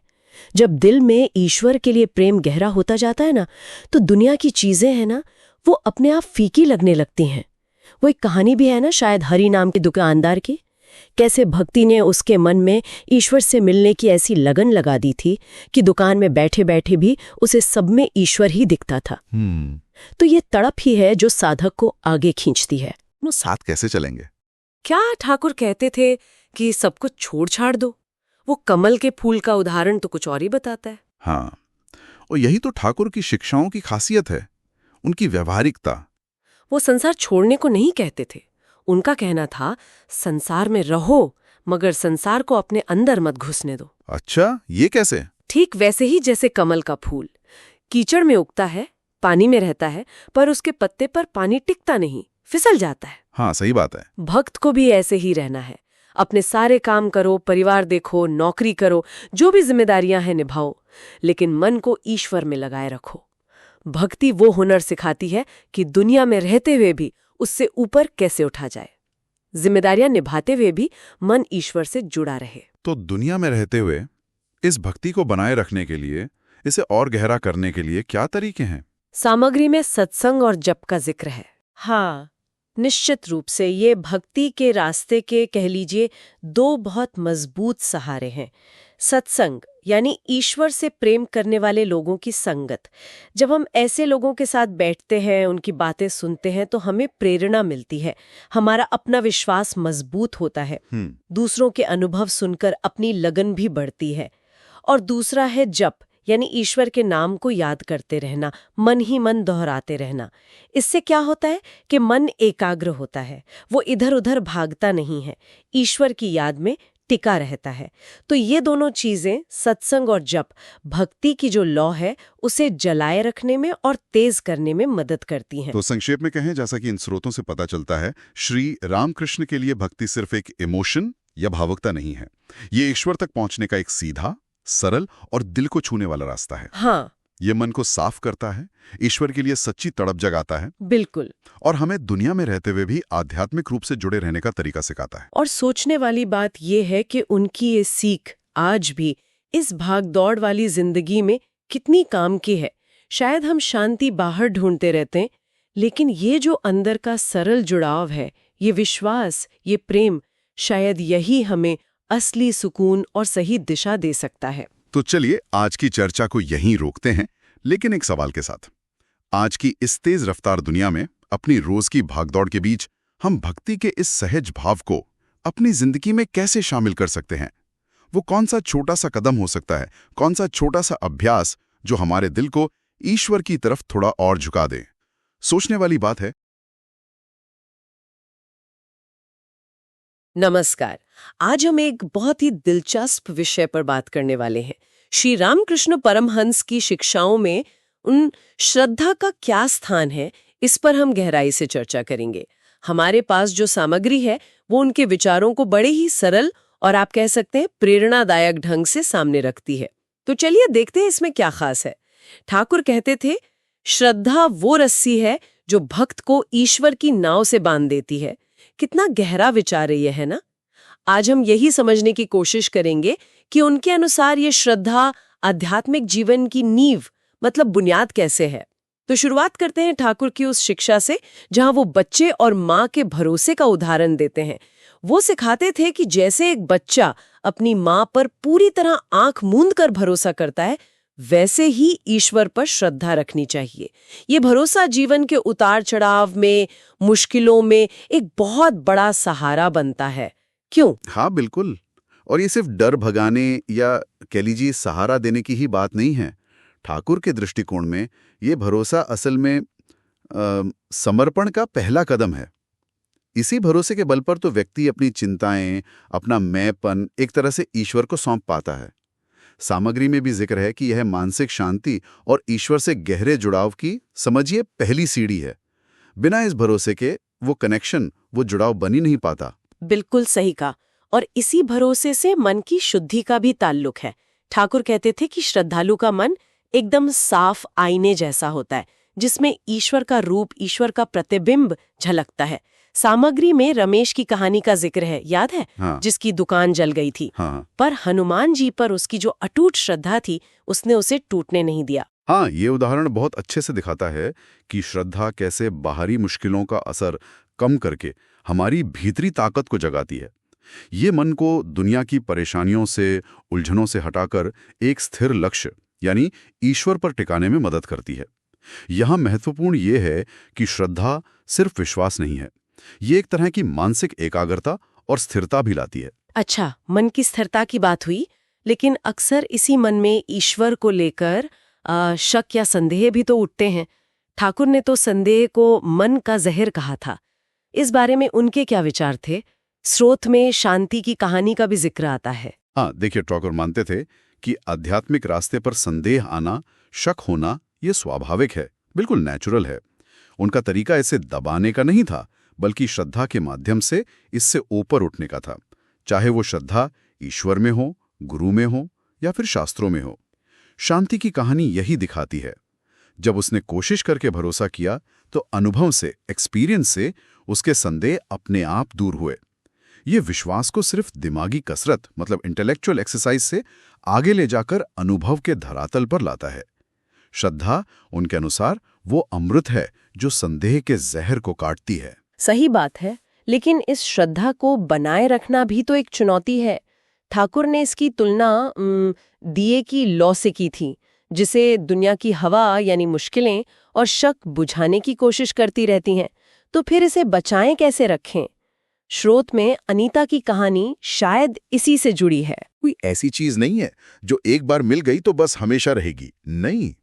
जब दिल में ईश्वर के लिए प्रेम गहरा होता जाता है ना, तो दुनिया की चीजें हैं ना, वो अपने आप फीकी लगने लगती हैं। वो एक कहानी भी है ना, शायद हरि नाम के दुकानदार की, कैसे भक्ति ने उसके मन में ईश्वर से मिलने की ऐसी लगन लगा दी थी कि दुकान में बैठे बैठे भी उसे सब में ईश्वर ही दिखता था। तो ये तड़प ही है जो साधक को आगे खींचती है। वो साथ कैसे चलेंगे? क्या ठाकुर कहते थे कि सब कुछ छोड़ छाड़ दो? वो कमल के फूल का उदाहरण तो कुछ और ही बताता है। हाँ, और यही तो ठाकुर की शिक्षाओं की खासियत है, उनकी व्यवहारिकता। वो संसार छोड़ने को नहीं कहते थे। उनका कहना था, संसार में रहो मगर संसार को अपने अंदर मत घुसने दो। अच्छा, ये कैसे? ठीक वैसे ही जैसे कमल का फूल कीचड़ में उगता है, पानी में रहता है, पर उसके पत्ते पर पानी टिकता नहीं, फिसल जाता है। हाँ, सही बात है। भक्त को भी ऐसे ही रहना है। अपने सारे काम करो, परिवार देखो, नौकरी करो, जो भी जिम्मेदारियां हैं निभाओ, लेकिन मन को ईश्वर में लगाए रखो। भक्ति वो हुनर सिखाती है कि दुनिया में रहते हुए भी उससे ऊपर कैसे उठा जाए। जिम्मेदारियां निभाते हुए भी मन ईश्वर से जुड़ा रहे। तो दुनिया में रहते हुए इस भक्ति को बनाए रखने के लिए, इसे और गहरा करने के लिए क्या तरीके हैं? सामग्री में सत्संग और जप का जिक्र है। हाँ, निश्चित रूप से ये भक्ति के रास्ते के, कह लीजिए, दो बहुत मजबूत सहारे हैं। सत्संग यानी ईश्वर से प्रेम करने वाले लोगों की संगत। जब हम ऐसे लोगों के साथ बैठते हैं, उनकी बातें सुनते हैं, तो हमें प्रेरणा मिलती है, हमारा अपना विश्वास मजबूत होता है, दूसरों के अनुभव सुनकर अपनी लगन भी बढ़ती है। और दूसरा है जप, यानी ईश्वर के नाम को याद करते रहना, मन ही मन दोहराते रहना। इससे क्या होता है कि मन एकाग्र होता है, वो इधर उधर भागता नहीं है, ईश्वर की याद में टिका रहता है। तो ये दोनों चीजें, सत्संग और जप, भक्ति की जो लौ है उसे जलाए रखने में और तेज करने में मदद करती हैं। तो संक्षेप में कहें, जैसा कि इन स्रोतों से पता चलता है, श्री रामकृष्ण के लिए भक्ति सिर्फ एक इमोशन या भावुकता नहीं है, ये ईश्वर तक पहुंचने का एक सीधा, सरल और दिल को छूने वाला रास्ता है। हाँ, ये मन को साफ करता है, ईश्वर के लिए सच्ची तड़प जगाता है, बिल्कुल, और हमें दुनिया में रहते हुए भी आध्यात्मिक रूप से जुड़े रहने का तरीका सिखाता है। और सोचने वाली बात यह है कि उनकी ये सीख आज भी इस भाग-दौड़ वाली जिंदगी में कितनी काम की है। शायद हम शांति बाहर ढूंढते रहते हैं, लेकिन ये जो अंदर का सरल जुड़ाव है, ये विश्वास, ये प्रेम, शायद यही हमें असली सुकून और सही दिशा दे सकता है। तो चलिए आज की चर्चा को यहीं रोकते हैं, लेकिन एक सवाल के साथ। आज की इस तेज रफ्तार दुनिया में, अपनी रोज की भागदौड़ के बीच, हम भक्ति के इस सहज भाव को अपनी जिंदगी में कैसे शामिल कर सकते हैं? वो कौन सा छोटा सा कदम हो सकता है, कौन सा छोटा सा अभ्यास जो हमारे दिल को ईश्वर की तरफ थोड़ा और झुका दे? सोचने वाली बात है। नमस्कार। आज हम एक बहुत ही दिलचस्प विषय पर बात करने वाले हैं। श्री रामकृष्ण परमहंस की शिक्षाओं में उन श्रद्धा का क्या स्थान है, इस पर हम गहराई से चर्चा करेंगे। हमारे पास जो सामग्री है वो उनके विचारों को बड़े ही सरल और आप कह सकते हैं प्रेरणादायक ढंग से सामने रखती है। तो चलिए देखते हैं इसमें क्या खास है। ठाकुर कहते थे, श्रद्धा वो रस्सी है जो भक्त को ईश्वर की नाव से बांध देती है। कितना गहरा विचार है यह, है ना? आज हम यही समझने की कोशिश करेंगे कि उनके अनुसार ये श्रद्धा आध्यात्मिक जीवन की नींव, मतलब बुनियाद कैसे है। तो शुरुआत करते हैं ठाकुर की उस शिक्षा से जहां वो बच्चे और माँ के भरोसे का उदाहरण देते हैं। वो सिखाते थे कि जैसे एक बच्चा अपनी माँ पर पूरी तरह आंख मूंद कर भरोसा करता है, वैसे ही ईश्वर पर श्रद्धा रखनी चाहिए। ये भरोसा जीवन के उतार चढ़ाव में, मुश्किलों में एक बहुत बड़ा सहारा बनता है। क्यों? हाँ बिल्कुल। और ये सिर्फ डर भगाने या कह लीजिए सहारा देने की ही बात नहीं है। ठाकुर के दृष्टिकोण में ये भरोसा असल में समर्पण का पहला कदम है। इसी भरोसे के बल पर तो व्यक्ति अपनी चिंताएं, अपना मैंपन एक तरह से ईश्वर को सौंप पाता है। सामग्री में भी जिक्र है कि यह मानसिक शांति और ईश्वर से गहरे जुड़ाव की, समझिए, पहली सीढ़ी है। बिना इस भरोसे के वो कनेक्शन, वो जुड़ाव बन ही नहीं पाता। बिल्कुल सही कहा। और इसी भरोसे से मन की शुद्धि का भी ताल्लुक है। ठाकुर कहते थे कि श्रद्धालु का मन एकदम साफ आईने जैसा होता है, जिसमें ईश्वर का रूप, ईश्वर का प्रतिबिंब झलकता है। सामग्री में रमेश की कहानी का जिक्र है, याद है? हाँ। जिसकी दुकान जल गई थी। हाँ। पर हनुमान जी पर उसकी जो अटूट श्रद्धा थी, उसने उसे टूटने नहीं दिया। हाँ, ये उदाहरण बहुत अच्छे से दिखाता है कि श्रद्धा कैसे बाहरी मुश्किलों का असर कम करके हमारी भीतरी ताकत को जगाती है। ये मन को दुनिया की परेशानियों से, उलझनों से हटाकर एक स्थिर लक्ष्य यानी ईश्वर पर टिकाने में मदद करती है। यहाँ महत्वपूर्ण ये है कि श्रद्धा सिर्फ विश्वास नहीं है, ये एक तरह की मानसिक एकाग्रता और स्थिरता भी लाती है। अच्छा, मन की स्थिरता की बात हुई, लेकिन अक्सर इसी मन में ईश्वर को लेकर शक या संदेह भी तो उठते हैं। ठाकुर ने तो संदेह को मन का जहर कहा था। इस बारे में उनके क्या विचार थे? स्रोत में शांति की कहानी का भी जिक्र आता है। हाँ, देखिए, ठाकुर मानते थे कि आध्यात्मिक रास्ते पर संदेह आना, शक होना, ये स्वाभाविक है, बिल्कुल नेचुरल है। उनका तरीका इसे दबाने का नहीं था, बल्कि श्रद्धा के माध्यम से इससे ऊपर उठने का था। चाहे वो श्रद्धा ईश्वर में हो, गुरु में हो या फिर शास्त्रों में हो। शांति की कहानी यही दिखाती है। जब उसने कोशिश करके भरोसा किया तो अनुभव से, एक्सपीरियंस से उसके संदेह अपने आप दूर हुए। ये विश्वास को सिर्फ दिमागी कसरत, मतलब इंटेलेक्चुअल एक्सरसाइज से आगे ले जाकर अनुभव के धरातल पर लाता है। श्रद्धा, उनके अनुसार, वो अमृत है जो संदेह के जहर को काटती है। सही बात है, लेकिन इस श्रद्धा को बनाए रखना भी तो एक चुनौती है। ठाकुर ने इसकी तुलना दिए की लौ से की थी, जिसे दुनिया की हवा यानी मुश्किलें और शक बुझाने की कोशिश करती रहती हैं। तो फिर इसे बचाएं कैसे रखें? स्रोत में अनीता की कहानी शायद इसी से जुड़ी है। कोई ऐसी चीज नहीं है जो एक बार मिल गई तो बस हमेशा रहेगी। नहीं,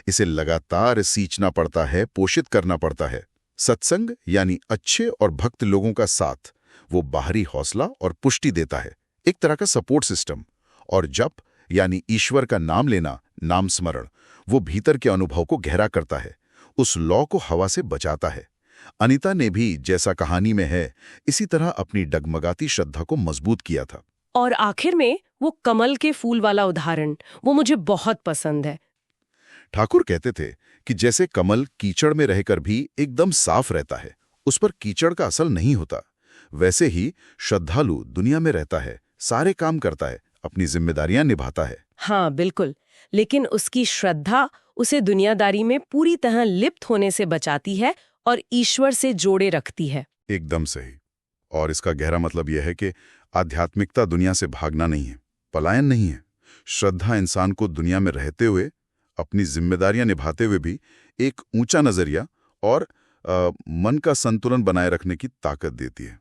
इसे लगातार सींचना पड़ता है, पोषित करना पड़ता है। सत्संग यानी अच्छे और भक्त लोगों का साथ, वो बाहरी हौसला और पुष्टि देता है, एक तरह का सपोर्ट सिस्टम। और जप यानी ईश्वर का नाम लेना, नाम स्मरण, वो भीतर के अनुभव को गहरा करता है, उस लौ को हवा से बचाता है। अनीता ने भी, जैसा कहानी में है, इसी तरह अपनी डगमगाती श्रद्धा को मजबूत किया था। और आखिर में वो कमल के फूल वाला उदाहरण, वो मुझे बहुत पसंद है। ठाकुर कहते थे कि जैसे कमल कीचड़ में रहकर भी एकदम साफ रहता है, उस पर कीचड़ का असर नहीं होता, वैसे ही श्रद्धालु दुनिया में रहता है, सारे काम करता है, अपनी जिम्मेदारियां निभाता है। हाँ बिल्कुल, लेकिन उसकी श्रद्धा उसे दुनियादारी में पूरी तरह लिप्त होने से बचाती है और ईश्वर से जोड़े रखती है। एकदम सही। और इसका गहरा मतलब यह है कि आध्यात्मिकता दुनिया से भागना नहीं है, पलायन नहीं है। श्रद्धा इंसान को दुनिया में रहते हुए, अपनी जिम्मेदारियां निभाते हुए भी एक ऊंचा नजरिया और मन का संतुलन बनाए रखने की ताकत देती है।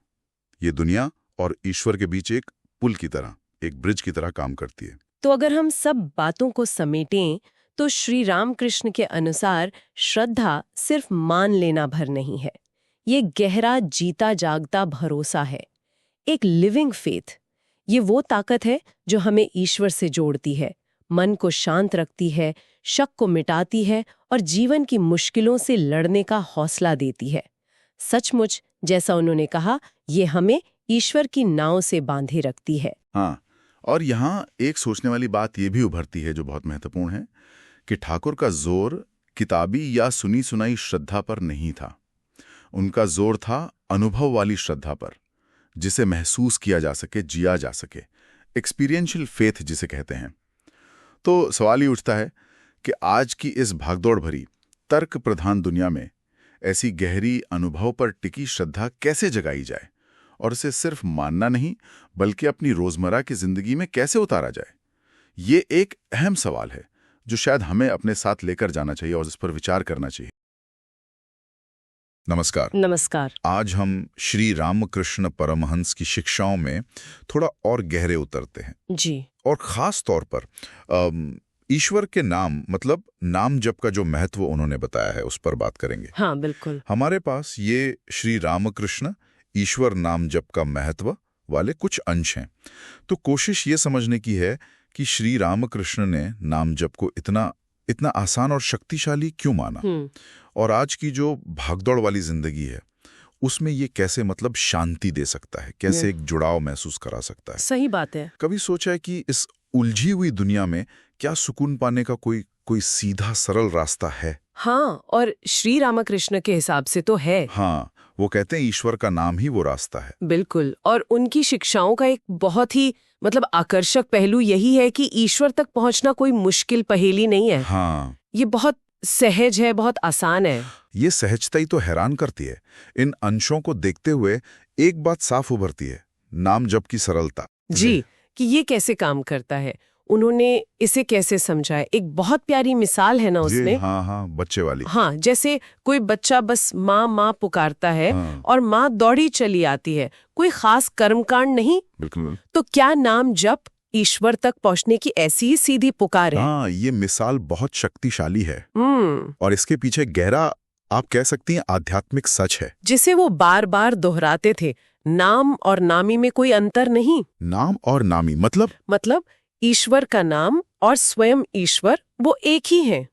ये दुनिया और ईश्वर के बीच एक पुल की तरह, एक ब्रिज की तरह काम करती है। तो अगर हम सब बातों को समेटें तो श्री रामकृष्ण के अनुसार श्रद्धा सिर्फ मान लेना भर नहीं है, ये गहरा जीता जागता भरोसा है, एक लिविंग फेथ। ये वो ताकत है जो हमें ईश्वर से जोड़ती है, मन को शांत रखती है, शक को मिटाती है और जीवन की मुश्किलों से लड़ने का हौसला देती है। सचमुच, जैसा उन्होंने कहा, ये हमें ईश्वर की नाव से बांधे रखती है। हाँ, और यहाँ एक सोचने वाली बात ये भी उभरती है जो बहुत महत्वपूर्ण है कि ठाकुर का जोर किताबी या सुनी सुनाई श्रद्धा पर नहीं था। उनका जोर था अनुभव वाली श्रद्धा पर, जिसे महसूस किया जा सके, जिया जा सके, एक्सपीरियंशियल फेथ जिसे कहते हैं। तो सवाल ये उठता है कि आज की इस भागदौड़ भरी, तर्क प्रधान दुनिया में ऐसी गहरी अनुभव पर टिकी श्रद्धा कैसे जगाई जाए और इसे सिर्फ मानना नहीं बल्कि अपनी रोजमर्रा की जिंदगी में कैसे उतारा जाए? ये एक अहम सवाल है जो शायद हमें अपने साथ लेकर जाना चाहिए और इस पर विचार करना चाहिए। नमस्कार। नमस्कार। आज हम श्री रामकृष्ण परमहंस की शिक्षाओं में थोड़ा और गहरे उतरते हैं जी। और खास तौर पर ईश्वर के नाम मतलब नाम जप का जो महत्व उन्होंने बताया है उस पर बात करेंगे। हाँ बिल्कुल। हमारे पास ये श्री रामकृष्ण ईश्वर नाम जप का महत्व वाले कुछ अंश हैं। तो कोशिश ये समझने की है कि श्री रामकृष्ण ने नाम जप को इतना आसान और शक्तिशाली क्यों माना, और आज की जो भागदौड़ वाली जिंदगी है उसमें ये कैसे मतलब शांति दे सकता है, कैसे एक जुड़ाव महसूस करा सकता है। सही बात है। कभी सोचा है कि इस उलझी हुई दुनिया में क्या सुकून पाने का कोई सीधा सरल रास्ता है? हाँ, और श्री रामकृष्ण के हिसाब से तो है। हाँ, वो कहते हैं ईश्वर का नाम ही वो रास्ता है। बिल्कुल, और उनकी शिक्षाओं का एक बहुत ही मतलब आकर्षक पहलू यही है कि ईश्वर तक पहुंचना कोई मुश्किल पहेली नहीं है। हाँ, ये बहुत सहज है, बहुत आसान है। ये सहजता ही तो हैरान करती है। इन अंशों को देखते हुए एक बात साफ उभरती है, नाम जप की सरलता। जी, कि ये कैसे काम करता है, उन्होंने इसे कैसे समझा है। एक बहुत प्यारी मिसाल है ना उसमें। हाँ, बच्चे वाली। हाँ, जैसे कोई बच्चा बस माँ माँ पुकारता है, हाँ। और माँ दौड़ी चली आती है, कोई खास कर्मकांड नहीं। बिल्कुल। तो क्या नाम जप ईश्वर तक पहुंचने की ऐसी ही सीधी पुकार है? हाँ, ये मिसाल बहुत शक्तिशाली है और इसके पीछे गहरा, आप कह सकती हैं, आध्यात्मिक सच है जिसे वो बार बार दोहराते थे। नाम और नामी में कोई अंतर नहीं। नाम और नामी मतलब ईश्वर का नाम और स्वयं ईश्वर वो एक ही हैं,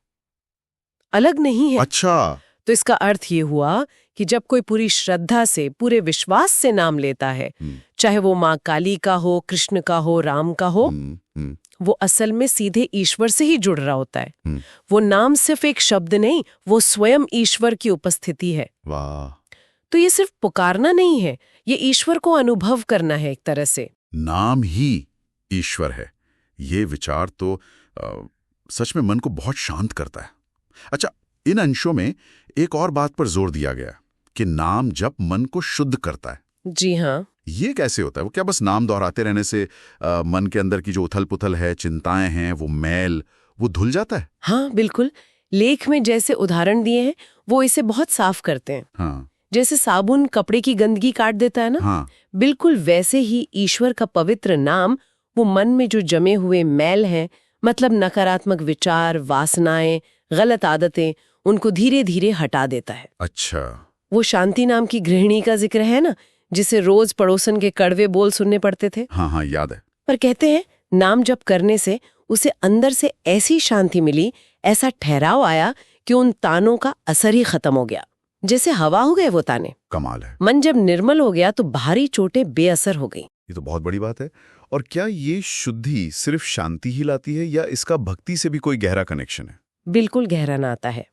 अलग नहीं है। अच्छा। तो इसका अर्थ ये हुआ कि जब कोई पूरी श्रद्धा से, पूरे विश्वास से नाम लेता है, चाहे वो माँ काली का हो, कृष्ण का हो, राम का हो, वो असल में सीधे ईश्वर से ही जुड़ रहा होता है। वो नाम सिर्फ एक शब्द नहीं, वो स्वयं ईश्वर की उपस्थिति है। वाह। तो ये सिर्फ पुकारना नहीं है, ये ईश्वर को अनुभव करना है एक तरह से। नाम ही ईश्वर है, ये विचार तो सच में मन को बहुत शांत करता है। अच्छा, इन अंशों में एक और बात पर जोर दिया गया कि नाम जप मन को शुद्ध करता है। जी हाँ। ये कैसे होता है? वो क्या बस नाम दोहराते रहने से मन के अंदर की जो उथल पुथल है, चिंताएं हैं, वो मैल, वो धुल जाता है? हाँ बिल्कुल, लेख में जैसे उदाहरण दिए हैं वो इसे बहुत साफ करते हैं। हाँ। जैसे साबुन कपड़े की गंदगी काट देता है ना। हाँ। बिल्कुल वैसे ही ईश्वर का पवित्र नाम वो मन में जो जमे हुए मैल हैं, मतलब नकारात्मक विचार, वासनाएं, गलत आदतें, उनको धीरे धीरे हटा देता है। अच्छा। वो शांति नाम की गृहिणी का जिक्र है ना, जिसे रोज पड़ोसन के कड़वे बोल सुनने पड़ते थे। हाँ, याद है। पर कहते हैं नाम जप करने से उसे अंदर से ऐसी शांति मिली, ऐसा ठहराव आया कि उन तानों का असर ही खत्म हो गया, जैसे हवा हो गए वो ताने। कमाल है। मन जब निर्मल हो गया तो भारी चोटें बेअसर हो गई। ये तो बहुत बड़ी बात है। और क्या ये शुद्धि सिर्फ शांति ही लाती है या इसका भक्ति से भी कोई गहरा कनेक्शन है? बिल्कुल गहरा नाता है।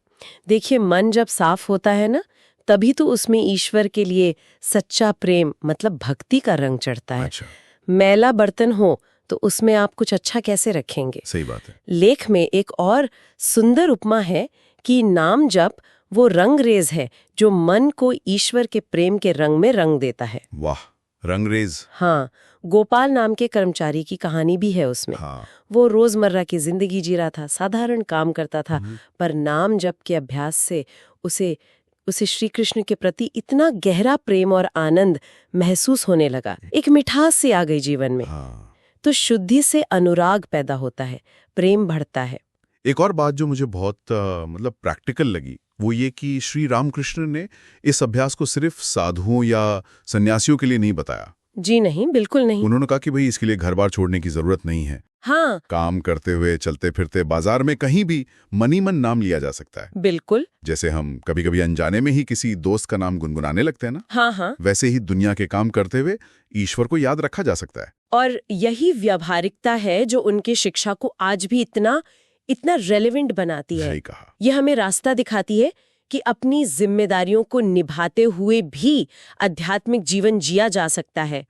देखिए, मन जब साफ होता है ना, तभी तो उसमें ईश्वर के लिए सच्चा प्रेम मतलब भक्ति का रंग चढ़ता है। अच्छा। मैला बर्तन हो तो उसमें आप कुछ अच्छा कैसे रखेंगे? सही बात है। लेख में एक और सुंदर उपमा है कि नाम जप वो रंगरेज है जो मन को ईश्वर के प्रेम के रंग में रंग देता है। वाह, रंगरेज। हाँ, गोपाल नाम के कर्मचारी की कहानी भी है उसमें। हाँ। वो रोजमर्रा की जिंदगी जी रहा था, साधारण काम करता था, पर नाम जप के अभ्यास से उसे श्री कृष्ण के प्रति इतना गहरा प्रेम और आनंद महसूस होने लगा। एक मिठास सी आ गई जीवन में। हाँ। तो शुद्धि से अनुराग पैदा होता है, प्रेम बढ़ता है। एक और बात जो मुझे बहुत मतलब प्रैक्टिकल लगी वो ये कि श्री रामकृष्ण ने इस अभ्यास को सिर्फ साधुओं या सन्यासियों के लिए नहीं बताया। जी नहीं, बिल्कुल नहीं। उन्होंने कहा कि भाई इसके लिए घर बार छोड़ने की जरूरत नहीं है। हाँ, काम करते हुए, चलते फिरते, बाजार में कहीं भी मन ही मन नाम लिया जा सकता है। बिल्कुल। जैसे हम कभी कभी अनजाने में ही किसी दोस्त का नाम गुनगुनाने लगते हैं ना। हाँ, वैसे ही दुनिया के काम करते हुए ईश्वर को याद रखा जा सकता है। और यही व्यावहारिकता है जो उनके शिक्षा को आज भी इतना रेलेवेंट बनाती है। सही कहा। यह हमें रास्ता दिखाती है कि अपनी जिम्मेदारियों को निभाते हुए भी आध्यात्मिक जीवन जिया जा सकता है।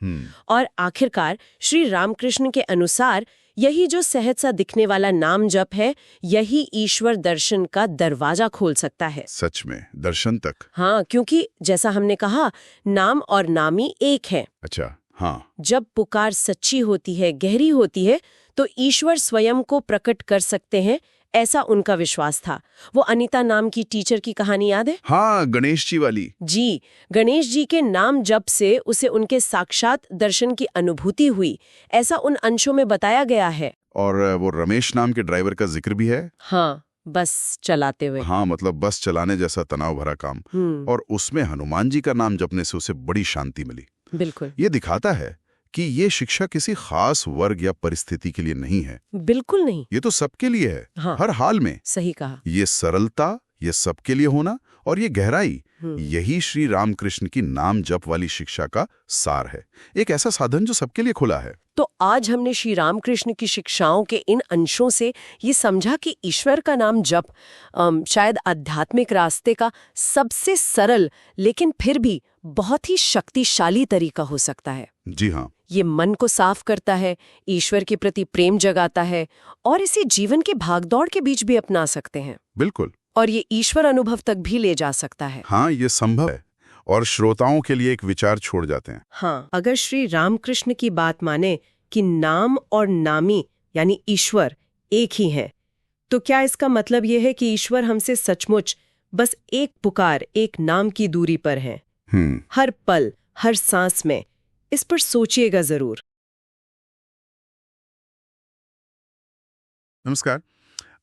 और आखिरकार श्री रामकृष्ण के अनुसार यही जो सहज सा दिखने वाला नाम जप है, यही ईश्वर दर्शन का दरवाजा खोल सकता है। सच में, दर्शन तक। हाँ, क्योंकि जैसा हमने कहा, नाम और नामी एक है। अच्छा। हाँ। जब पुकार सच्ची होती है, गहरी होती है, तो ईश्वर स्वयं को प्रकट कर सकते हैं, ऐसा उनका विश्वास था। वो अनीता नाम की टीचर की कहानी याद है? हाँ, गणेश जी वाली। जी, गणेश जी के नाम जप से उसे उनके साक्षात दर्शन की अनुभूति हुई, ऐसा उन अंशों में बताया गया है। और वो रमेश नाम के ड्राइवर का जिक्र भी है। हाँ, बस चलाते हुए। हाँ, मतलब बस चलाने जैसा तनाव भरा काम। और उसमें हनुमान जी का नाम जपने से उसे बड़ी शांति मिली। बिल्कुल। ये दिखाता है कि ये शिक्षा किसी खास वर्ग या परिस्थिति के लिए नहीं है। बिल्कुल नहीं। ये तो सबके लिए है। हाँ, हर हाल में। सही कहा। ये सरलता, ये सबके लिए होना और ये गहराई, यही श्री रामकृष्ण की नाम जप वाली शिक्षा का सार है। एक ऐसा साधन जो सबके लिए खुला है। तो आज हमने श्री रामकृष्ण की शिक्षाओं के इन अंशों से ये समझा कि ईश्वर का नाम जप शायद आध्यात्मिक रास्ते का सबसे सरल लेकिन फिर भी बहुत ही शक्तिशाली तरीका हो सकता है। जी हाँ। ये मन को साफ करता है, ईश्वर के प्रति प्रेम जगाता है और इसे जीवन के भागदौड़ के बीच भी अपना सकते हैं। बिल्कुल। और ये ईश्वर अनुभव तक भी ले जा सकता है। हाँ, ये संभव है। और श्रोताओं के लिए एक विचार छोड़ जाते हैं। हाँ, अगर श्री रामकृष्ण की बात माने कि नाम और नामी यानी ईश्वर एक ही हैं, तो क्या इसका मतलब यह है कि ईश्वर हमसे सचमुच बस एक पुकार, एक नाम की दूरी पर हैं? हर पल, हर सांस में। इस पर सोचिएगा जरूर। नमस्कार।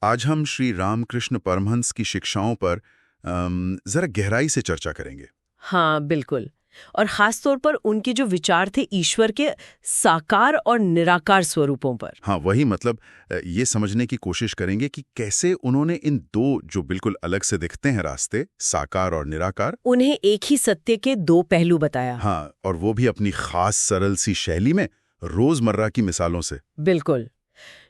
आज हम श्री रामकृष्ण परमहंस की शिक्षाओं पर जरा गहराई से चर्चा करेंगे। हाँ, बिल्कुल। और खास तौर पर उनके जो विचार थे ईश्वर के साकार और निराकार स्वरूपों पर। हाँ, वही मतलब ये समझने की कोशिश करेंगे कि कैसे उन्होंने इन दो जो बिल्कुल अलग से दिखते हैं रास्ते, साकार और निराकार, उन्हें एक ही सत्य के दो पहलू बताया। हाँ, और वो भी अपनी खास सरल सी शैली में, रोजमर्रा की मिसालों से। बिल्कुल।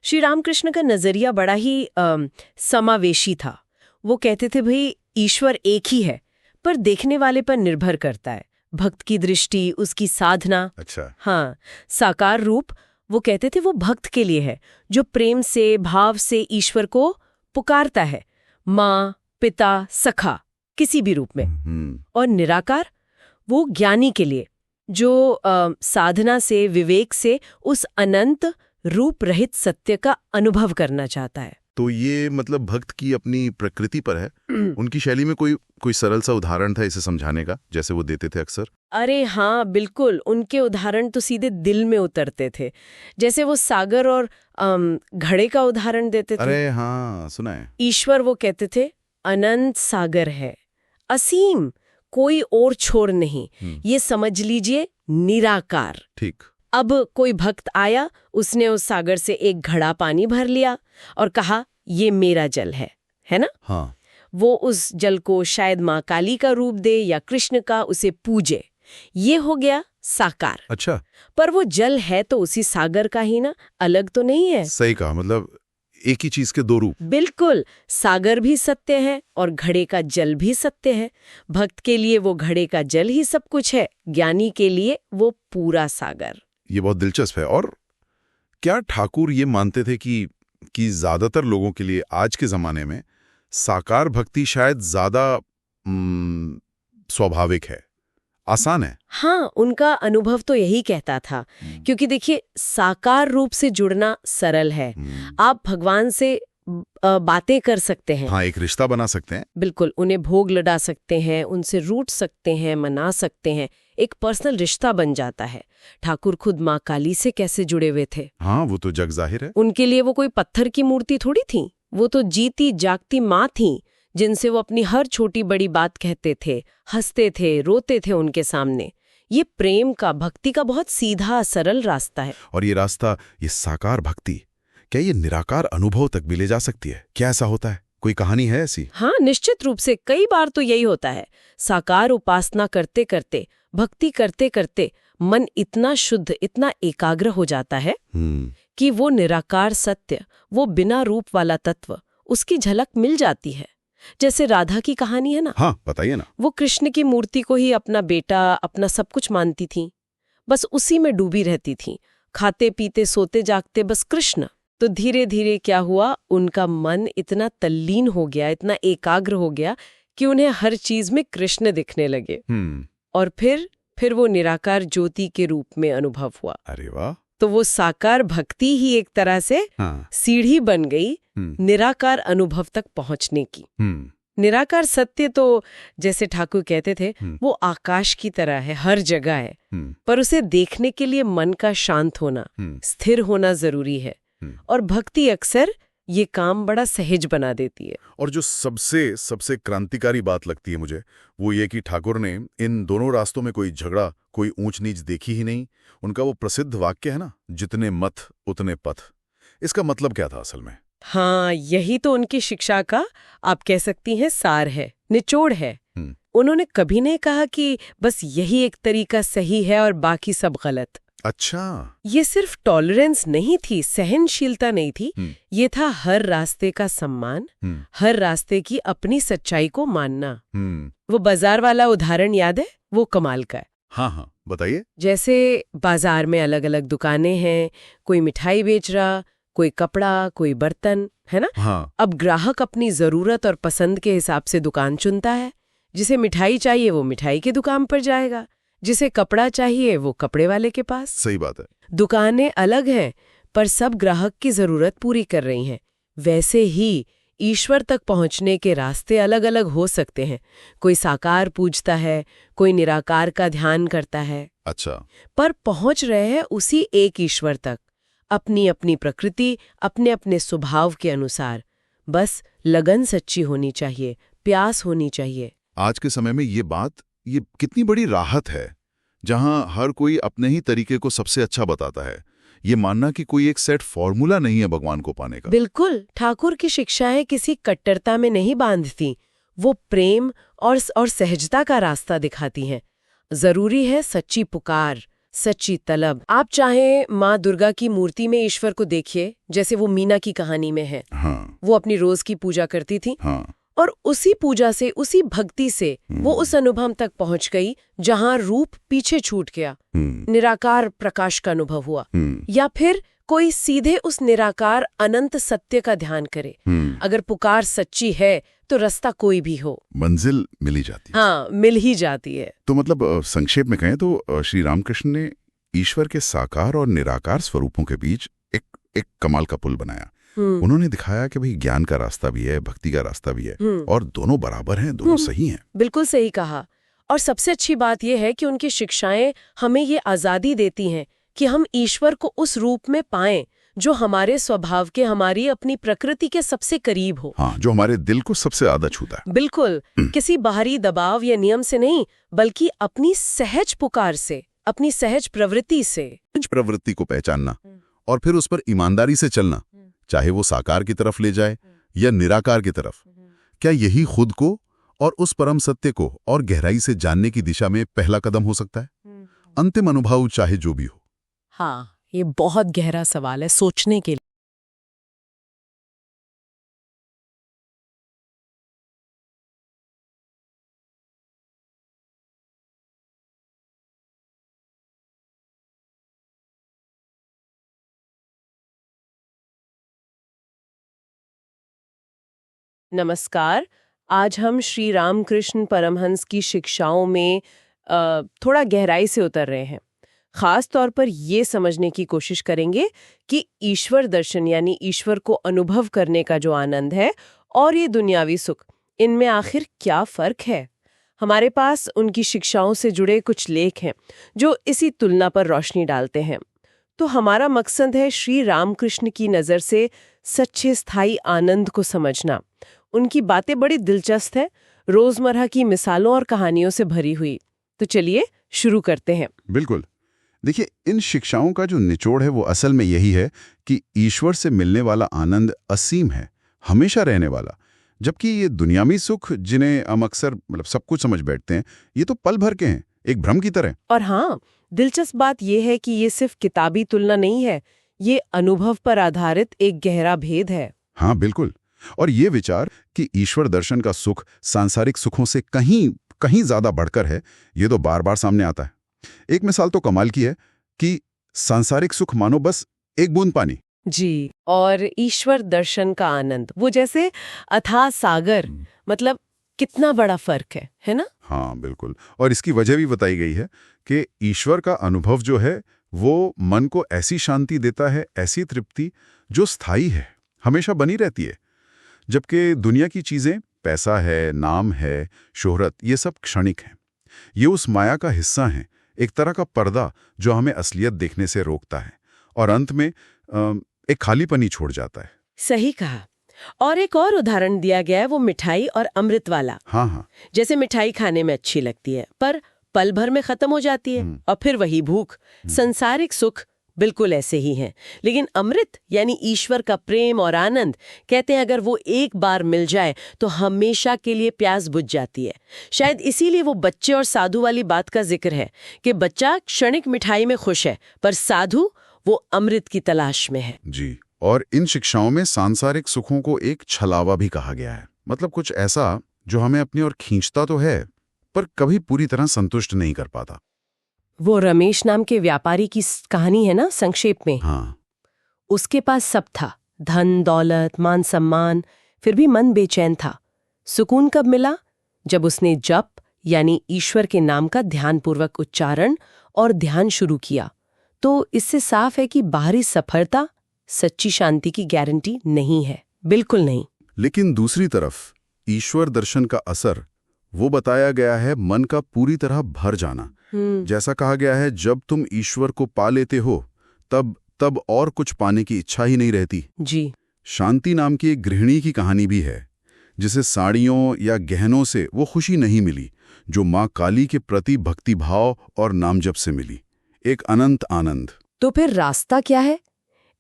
श्री रामकृष्ण का नजरिया बड़ा ही समावेशी था। वो कहते थे भाई ईश्वर एक ही है, पर देखने वाले पर निर्भर करता है, भक्त की दृष्टि, उसकी साधना। अच्छा। हाँ, साकार रूप वो कहते थे वो भक्त के लिए है जो प्रेम से, भाव से ईश्वर को पुकारता है, माँ, पिता, सखा, किसी भी रूप में। और निराकार वो ज्ञानी के लिए जो साधना से, विवेक से उस अनंत रूप रहित सत्य का अनुभव करना चाहता है। तो ये मतलब भक्त की अपनी प्रकृति पर है। उनकी शैली में कोई सरल सा उदाहरण था इसे समझाने का, जैसे वो देते थे अक्सर? अरे हाँ, बिल्कुल। उनके उदाहरण तो सीधे दिल में उतरते थे। जैसे वो सागर और घड़े का उदाहरण देते थे। अरे हाँ, सुना है। ईश्वर वो कहते थे अनंत सागर है, असीम, कोई और छोर नहीं, ये समझ लीजिए निराकार। ठीक। अब कोई भक्त आया, उसने उस सागर से एक घड़ा पानी भर लिया और कहा ये मेरा जल है ना? हाँ। वो उस जल को शायद माँ काली का रूप दे या कृष्ण का, उसे पूजे। ये हो गया साकार। अच्छा। पर वो जल है तो उसी सागर का ही ना, अलग तो नहीं है। सही कहा, मतलब एक ही चीज के दो रूप। बिल्कुल। सागर भी सत्य है और घड़े का जल भी सत्य है। भक्त के लिए वो घड़े का जल ही सब कुछ है, ज्ञानी के लिए वो पूरा सागर। ये बहुत दिलचस्प है। और क्या ठाकुर ये मानते थे कि ज्यादातर लोगों के लिए आज के जमाने में साकार भक्ति शायद ज्यादा स्वाभाविक है, आसान है? हाँ, उनका अनुभव तो यही कहता था। क्योंकि देखिए, साकार रूप से जुड़ना सरल है। आप भगवान से बातें कर सकते हैं। हाँ, एक रिश्ता बना सकते हैं। बिल्कुल। उन्हें भोग लगा सकते हैं, उनसे रूठ सकते हैं, मना सकते हैं। एक पर्सनल रिश्ता बन जाता है। ठाकुर खुद माँ काली से कैसे जुड़े हुए थे? हाँ, वो तो जग जाहिर है। उनके लिए वो कोई पत्थर की मूर्ति थोड़ी थी, वो तो जीती जागती माँ थी, जिनसे वो अपनी हर छोटी बड़ी बात कहते थे, हंसते थे, रोते थे उनके सामने। ये प्रेम का, भक्ति का बहुत सीधा सरल रास्ता है। और ये रास्ता, ये साकार भक्ति, क्या ये निराकार अनुभव तक भी ले जा सकती है? क्या ऐसा होता है? कोई कहानी है ऐसी? हाँ, निश्चित रूप से। कई बार तो यही होता है। साकार उपासना करते करते, भक्ति करते करते मन इतना शुद्ध, इतना एकाग्र हो जाता है कि वो निराकार सत्य, वो बिना रूप वाला तत्व, उसकी झलक मिल जाती है। जैसे राधा की कहानी है ना। हाँ, बताइए ना। वो कृष्ण की मूर्ति को ही अपना बेटा, अपना सब कुछ मानती थी, बस उसी में डूबी रहती थी, खाते पीते सोते जागते बस कृष्ण। तो धीरे धीरे क्या हुआ, उनका मन इतना तल्लीन हो गया, इतना एकाग्र हो गया कि उन्हें हर चीज में कृष्ण दिखने लगे। और फिर वो निराकार ज्योति के रूप में अनुभव हुआ। अरे वाह! तो वो साकार भक्ति ही एक तरह से सीढ़ी बन गई निराकार अनुभव तक पहुंचने की। निराकार सत्य तो जैसे ठाकुर कहते थे, वो आकाश की तरह है, हर जगह है, पर उसे देखने के लिए मन का शांत होना, स्थिर होना जरूरी है। और भक्ति अक्सर ये काम बड़ा सहज बना देती है। और जो सबसे सबसे क्रांतिकारी बात लगती है मुझे, वो ये कि ठाकुर ने इन दोनों रास्तों में कोई झगड़ा, कोई ऊंच नीच देखी ही नहीं। उनका वो प्रसिद्ध वाक्य है ना, जितने मत उतने पथ। इसका मतलब क्या था असल में? हाँ, यही तो उनकी शिक्षा का, आप कह सकती हैं, सार है, निचोड़ है। उन्होंने कभी नहीं कहा कि बस यही एक तरीका सही है और बाकी सब गलत। अच्छा, ये सिर्फ टॉलरेंस नहीं थी, सहनशीलता नहीं थी, ये था हर रास्ते का सम्मान, हर रास्ते की अपनी सच्चाई को मानना। वो बाजार वाला उदाहरण याद है? वो कमाल का है। हाँ हाँ, बताइए। जैसे बाजार में अलग अलग दुकानें हैं, कोई मिठाई बेच रहा, कोई कपड़ा, कोई बर्तन, है ना? हाँ। अब ग्राहक अपनी जरूरत और पसंद के हिसाब से दुकान चुनता है। जिसे मिठाई चाहिए वो मिठाई की दुकान पर जाएगा, जिसे कपड़ा चाहिए वो कपड़े वाले के पास। सही बात है। दुकानें अलग हैं, पर सब ग्राहक की जरूरत पूरी कर रही हैं। वैसे ही ईश्वर तक पहुंचने के रास्ते अलग अलग हो सकते हैं। कोई साकार पूजता है, कोई निराकार का ध्यान करता है। अच्छा। पर पहुंच रहे हैं उसी एक ईश्वर तक, अपनी अपनी प्रकृति, अपने अपने स्वभाव के अनुसार। बस लगन सच्ची होनी चाहिए, प्यास होनी चाहिए। आज के समय में ये कितनी बड़ी राहत है, जहां हर कोई अपने ही तरीके को सबसे अच्छा बताता है। ये मानना कि कोई एक सेट फॉर्मूला नहीं है भगवान को पाने का। बिल्कुल, ठाकुर की शिक्षाएं किसी कट्टरता में नहीं बांधती, वो प्रेम और सहजता का रास्ता दिखाती हैं। जरूरी है सच्ची पुकार, सच्ची तलब। आप चाहे माँ दुर्गा की मूर्ति में ईश्वर को देखिए, जैसे वो मीना की कहानी में है। हाँ। वो अपनी रोज की पूजा करती थी। हाँ। और उसी पूजा से, उसी भक्ति से वो उस अनुभव तक पहुंच गई जहां रूप पीछे छूट गया, निराकार प्रकाश का अनुभव हुआ। या फिर कोई सीधे उस निराकार अनंत सत्य का ध्यान करे। अगर पुकार सच्ची है तो रास्ता कोई भी हो, मंजिल मिल ही जाती है। हाँ, मिल ही जाती है। तो मतलब संक्षेप में कहें तो श्री रामकृष्ण ने ईश्वर के साकार और निराकार स्वरूपों के बीच एक कमाल का पुल बनाया। उन्होंने दिखाया कि भाई ज्ञान का रास्ता भी है, भक्ति का रास्ता भी है, और दोनों बराबर हैं, दोनों सही हैं। बिल्कुल सही कहा। और सबसे अच्छी बात यह है कि उनकी शिक्षाएं हमें ये आजादी देती हैं कि हम ईश्वर को उस रूप में पाएं जो हमारे स्वभाव के, हमारी अपनी प्रकृति के सबसे करीब हो। हाँ, जो हमारे दिल को सबसे ज्यादा छूता है। बिल्कुल, किसी बाहरी दबाव या नियम से नहीं, बल्कि अपनी सहज पुकार से, अपनी सहज प्रवृत्ति से। प्रवृत्ति को पहचानना और फिर उस पर ईमानदारी से चलना, चाहे वो साकार की तरफ ले जाए या निराकार की तरफ। क्या यही खुद को और उस परम सत्य को और गहराई से जानने की दिशा में पहला कदम हो सकता है? अंतिम अनुभव चाहे जो भी हो। हाँ, ये बहुत गहरा सवाल है, सोचने के लिए। नमस्कार। आज हम श्री रामकृष्ण परमहंस की शिक्षाओं में थोड़ा गहराई से उतर रहे हैं। खास तौर पर ये समझने की कोशिश करेंगे कि ईश्वर दर्शन यानी ईश्वर को अनुभव करने का जो आनंद है और ये दुनियावी सुख, इनमें आखिर क्या फर्क है। हमारे पास उनकी शिक्षाओं से जुड़े कुछ लेख हैं जो इसी तुलना पर रोशनी डालते हैं। तो हमारा मकसद है श्री रामकृष्ण की नज़र से सच्चे स्थायी आनंद को समझना। उनकी बातें बड़ी दिलचस्प है, रोजमर्रा की मिसालों और कहानियों से भरी हुई। तो चलिए शुरू करते हैं। बिल्कुल। देखिए, इन शिक्षाओं का जो निचोड़ है वो असल में यही है कि ईश्वर से मिलने वाला आनंद असीम है, हमेशा रहने वाला। जबकि ये दुनियावी सुख जिन्हें हम अक्सर सब कुछ समझ बैठते हैं, ये तो पल भर के हैं, एक भ्रम की तरह। और हाँ, दिलचस्प बात यह है कि ये सिर्फ किताबी तुलना नहीं है, ये अनुभव पर आधारित एक गहरा भेद है। हाँ, बिल्कुल। और ये विचार कि ईश्वर दर्शन का सुख सांसारिक सुखों से कहीं ज्यादा बढ़कर है, ये तो बार बार सामने आता है। एक मिसाल तो कमाल की है कि सांसारिक सुख मानो बस एक बूंद पानी जी, और ईश्वर दर्शन का आनंद वो जैसे अथाह सागर। मतलब कितना बड़ा फर्क है ना? हाँ, बिल्कुल। और इसकी वजह भी बताई गई है कि ईश्वर का अनुभव जो है वो मन को ऐसी शांति देता है, ऐसी तृप्ति जो स्थायी है, हमेशा बनी रहती है। जबकि दुनिया की चीजें, पैसा है, नाम है, शोहरत, ये सब क्षणिक हैं। ये उस माया का हिस्सा हैं, एक तरह का पर्दा जो हमें असलियत देखने से रोकता है। और अंत में एक खालीपन ही छोड़ जाता है। सही कहा। और एक और उदाहरण दिया गया है, वो मिठाई और अमृत वाला। हाँ हाँ। जैसे मिठाई खाने में अच्छी लगती है पर पल भर में खत्म हो जाती है और फिर वही भूख। संसारिक सुख बिल्कुल ऐसे ही हैं। लेकिन अमृत यानी ईश्वर का प्रेम और आनंद, कहते हैं अगर वो एक बार मिल जाए तो हमेशा के लिए प्यास बुझ जाती है। शायद इसीलिए वो बच्चे और साधु वाली बात का जिक्र है कि बच्चा क्षणिक मिठाई में खुश है पर साधु वो अमृत की तलाश में है। जी, और इन शिक्षाओं में सांसारिक सुखों को एक छलावा भी कहा गया है। मतलब कुछ ऐसा जो हमें अपनी ओर खींचता तो है पर कभी पूरी तरह संतुष्ट नहीं कर पाता। वो रमेश नाम के व्यापारी की कहानी है ना, संक्षेप में। हाँ। उसके पास सब था, धन दौलत मान सम्मान, फिर भी मन बेचैन था। सुकून कब मिला? जब उसने जप यानी ईश्वर के नाम का ध्यानपूर्वक उच्चारण और ध्यान शुरू किया। तो इससे साफ है कि बाहरी सफलता सच्ची शांति की गारंटी नहीं है, बिल्कुल नहीं। लेकिन दूसरी तरफ ईश्वर दर्शन का असर वो बताया गया है मन का पूरी तरह भर जाना। जैसा कहा गया है, जब तुम ईश्वर को पा लेते हो तब और कुछ पाने की इच्छा ही नहीं रहती। जी। शांति नाम की एक गृहिणी की कहानी भी है जिसे साड़ियों या गहनों से वो खुशी नहीं मिली जो माँ काली के प्रति भक्ति भाव और नाम जप से मिली, एक अनंत आनंद। तो फिर रास्ता क्या है?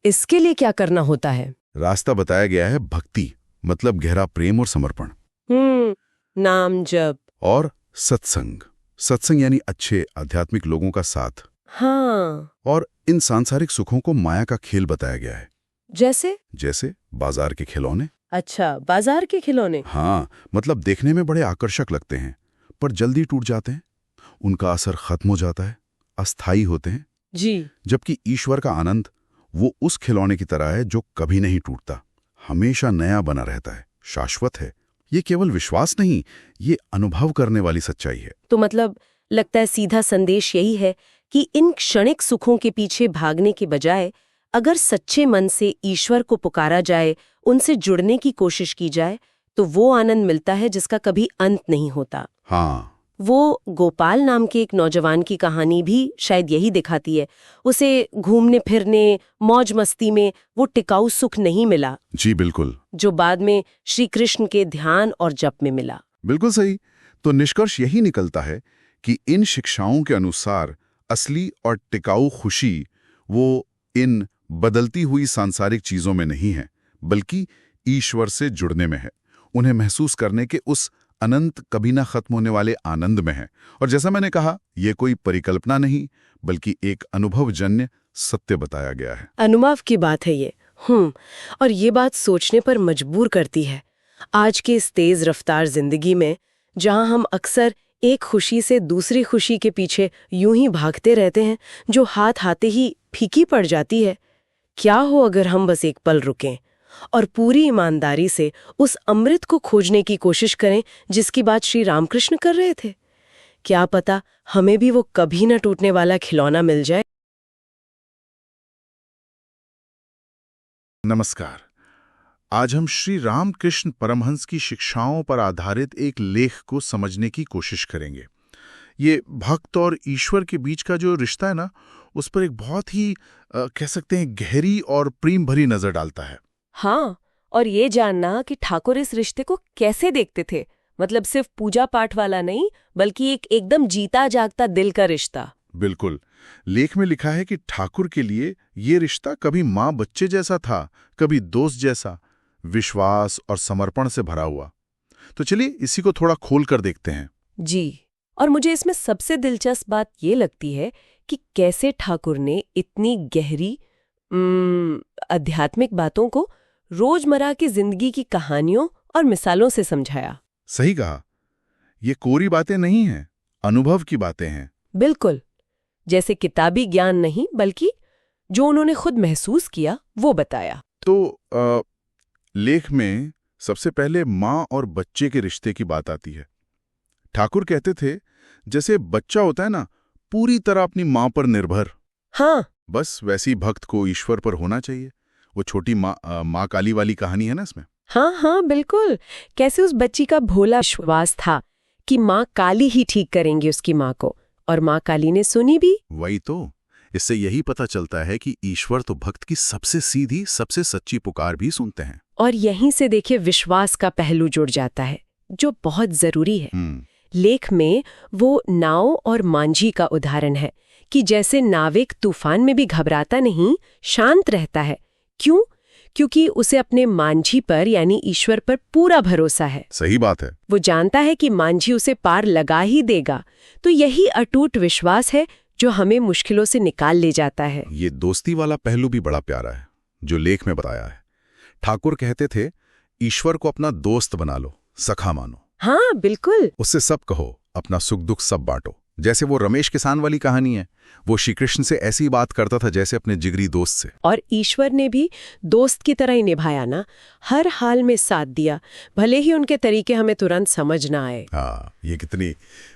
इसके लिए क्या करना होता है? रास्ता बताया गया है भक्ति, मतलब गहरा प्रेम और समर्पण। नाम जप और सत्संग यानी अच्छे आध्यात्मिक लोगों का साथ। हाँ। और इन सांसारिक सुखों को माया का खेल बताया गया है। जैसे बाजार के खिलौने। अच्छा, बाजार के खिलौने। हाँ, मतलब देखने में बड़े आकर्षक लगते हैं पर जल्दी टूट जाते हैं, उनका असर खत्म हो जाता है, अस्थायी होते हैं। जी। जबकि ईश्वर का आनंद वो उस खिलौने की तरह है जो कभी नहीं टूटता, हमेशा नया बना रहता है, शाश्वत है। ये केवल विश्वास नहीं, ये अनुभव करने वाली सच्चाई है। तो मतलब लगता है सीधा संदेश यही है कि इन क्षणिक सुखों के पीछे भागने के बजाय अगर सच्चे मन से ईश्वर को पुकारा जाए, उनसे जुड़ने की कोशिश की जाए, तो वो आनंद मिलता है जिसका कभी अंत नहीं होता। हाँ। वो गोपाल नाम के एक नौजवान की कहानी भी शायद यही दिखाती है। उसे घूमने फिरने, मौज मस्ती में वो टिकाऊ सुख नहीं मिला। जी बिल्कुल। जो बाद में श्री कृष्ण के ध्यान और जप में मिला। बिल्कुल सही। तो निष्कर्ष यही निकलता है कि इन शिक्षाओं के अनुसार असली और टिकाऊ खुशी वो इन बदलती हुई सांसारिक चीजों में नहीं है, बल्कि ईश्वर से जुड़ने में है, उन्हें महसूस करने के उस अनंत कभी ना खत्म होने वाले आनंद में है। और जैसा मैंने कहा, ये कोई परिकल्पना नहीं बल्कि एक अनुभवजन्य सत्य बताया गया है। अनुभव की बात है ये। और ये बात सोचने पर मजबूर करती है। आज के इस तेज रफ्तार जिंदगी में जहां हम अक्सर एक खुशी से दूसरी खुशी के पीछे यूं ही भागते रहते हैं जो हाथ आते ही फीकी पड़ जाती है, क्या हो अगर हम बस एक पल रुकें और पूरी ईमानदारी से उस अमृत को खोजने की कोशिश करें जिसकी बात श्री रामकृष्ण कर रहे थे। क्या पता हमें भी वो कभी न टूटने वाला खिलौना मिल जाए। नमस्कार। आज हम श्री रामकृष्ण परमहंस की शिक्षाओं पर आधारित एक लेख को समझने की कोशिश करेंगे। ये भक्त और ईश्वर के बीच का जो रिश्ता है ना, उस पर एक बहुत ही कह सकते हैं गहरी और प्रेम भरी नजर डालता है। हाँ, और ये जानना कि ठाकुर इस रिश्ते को कैसे देखते थे, मतलब सिर्फ पूजा पाठ वाला नहीं बल्कि एक एकदम जीता जागता दिल का रिश्ता। बिल्कुल। लेख में लिखा है कि ठाकुर के लिए ये रिश्ता कभी माँ बच्चे जैसा था, कभी दोस्त जैसा, विश्वास और समर्पण से भरा हुआ। तो चलिए इसी को थोड़ा खोल कर देखते हैं। जी। और मुझे इसमें सबसे दिलचस्प बात ये लगती है कि कैसे ठाकुर ने इतनी गहरी आध्यात्मिक बातों को रोजमर्रा की जिंदगी की कहानियों और मिसालों से समझाया। सही कहा। ये कोरी बातें नहीं हैं, अनुभव की बातें हैं। बिल्कुल, जैसे किताबी ज्ञान नहीं बल्कि जो उन्होंने खुद महसूस किया वो बताया। तो लेख में सबसे पहले माँ और बच्चे के रिश्ते की बात आती है। ठाकुर कहते थे जैसे बच्चा होता है ना, पूरी तरह अपनी माँ पर निर्भर। हाँ, बस वैसी भक्त को ईश्वर पर होना चाहिए। वो छोटी माँ काली वाली कहानी है ना इसमें। हाँ, बिल्कुल। कैसे उस बच्ची का भोला विश्वास था कि माँ काली ही ठीक करेंगी उसकी माँ को, और माँ काली ने सुनी भी। वही तो, इससे यही पता चलता है कि ईश्वर तो भक्त की सबसे सीधी, सबसे सच्ची पुकार भी सुनते हैं। और यहीं से देखिए विश्वास का पहलू जुड़ जाता है, जो बहुत जरूरी है। लेख में वो नाव और मांझी का उदाहरण है कि जैसे नाविक तूफान में भी घबराता नहीं, शांत रहता है। क्यों? क्योंकि उसे अपने मांझी पर यानी ईश्वर पर पूरा भरोसा है। सही बात है। वो जानता है कि मांझी उसे पार लगा ही देगा। तो यही अटूट विश्वास है जो हमें मुश्किलों से निकाल ले जाता है। ये दोस्ती वाला पहलू भी बड़ा प्यारा है जो लेख में बताया है। ठाकुर कहते थे, ईश्वर को अपना दोस्त बना लो, सखा मानो। हाँ बिल्कुल। उससे सब कहो, अपना सुख दुख सब बांटो। जैसे वो रमेश किसान वाली कहानी है, वो श्री कृष्ण से ऐसी बात करता था जैसे अपने जिगरी दोस्त से। और ईश्वर ने भी दोस्त की तरह ही निभाया ना, हर हाल में साथ दिया, भले ही उनके तरीके हमें तुरंत समझ ना आए। हाँ, ये कितनी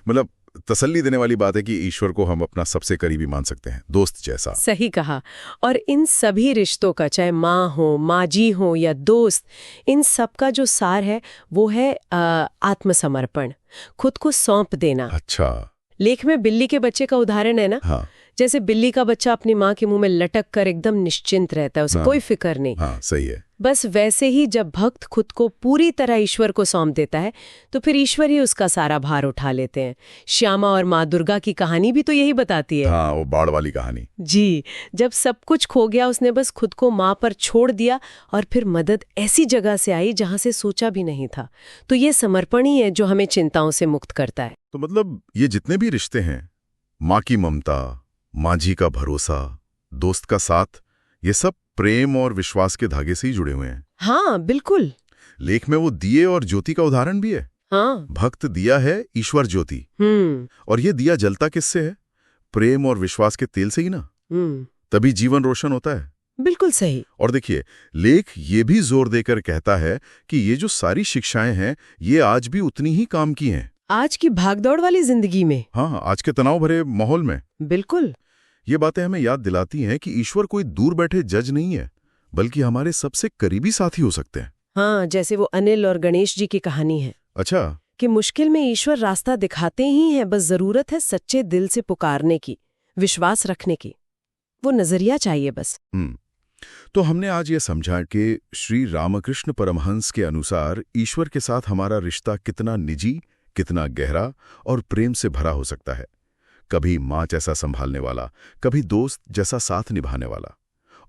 मतलब तसल्ली देने वाली बात है कि ईश्वर को हम अपना सबसे करीबी मान सकते हैं, दोस्त जैसा। सही कहा। और इन सभी रिश्तों का, चाहे माँ हो, माजी हो या दोस्त, इन सब का जो सार है वो है आत्मसमर्पण, खुद को सौंप देना। अच्छा। लेख में बिल्ली के बच्चे का उदाहरण है ना। हाँ। जैसे बिल्ली का बच्चा अपनी माँ के मुंह में लटक कर एकदम निश्चिंत रहता है, उसे कोई फिक्र नहीं। हाँ, सही है। बस वैसे ही जब भक्त खुद को पूरी तरह ईश्वर को सौंप देता है तो फिर ईश्वर ही उसका सारा भार उठा लेते हैं। श्यामा और माँ दुर्गा की कहानी भी तो यही बताती है। हाँ, वो बाढ़ वाली कहानी। जी, जब सब कुछ खो गया उसने बस खुद को माँ पर छोड़ दिया और फिर मदद ऐसी जगह से आई जहाँ से सोचा भी नहीं था। तो ये समर्पण ही है जो हमें चिंताओं से मुक्त करता है। तो मतलब ये जितने भी रिश्ते हैं, माँ की ममता, मांझी का भरोसा, दोस्त का साथ, ये सब प्रेम और विश्वास के धागे से ही जुड़े हुए हैं। हाँ बिल्कुल। लेख में वो दिए और ज्योति का उदाहरण भी है। हाँ। भक्त दिया है, ईश्वर ज्योति। और ये दिया जलता किससे है? प्रेम और विश्वास के तेल से ही ना। तभी जीवन रोशन होता है। बिल्कुल सही। और देखिए, लेख ये भी जोर देकर कहता है कि ये जो सारी शिक्षाएं हैं, ये आज भी उतनी ही काम की हैं। आज की भागदौड़ वाली जिंदगी में। हाँ, आज के तनाव भरे माहौल में। बिल्कुल। ये बातें हमें याद दिलाती हैं कि ईश्वर कोई दूर बैठे जज नहीं है, बल्कि हमारे सबसे करीबी साथी हो सकते हैं। हाँ, जैसे वो अनिल और गणेश जी की कहानी है। अच्छा। कि मुश्किल में ईश्वर रास्ता दिखाते ही हैं, बस जरूरत है सच्चे दिल से पुकारने की, विश्वास रखने की। वो नजरिया चाहिए बस। तो हमने आज ये समझा कि श्री रामकृष्ण परमहंस के अनुसार ईश्वर के साथ हमारा रिश्ता कितना निजी, कितना गहरा और प्रेम से भरा हो सकता है। कभी माँ जैसा संभालने वाला, कभी दोस्त जैसा साथ निभाने वाला।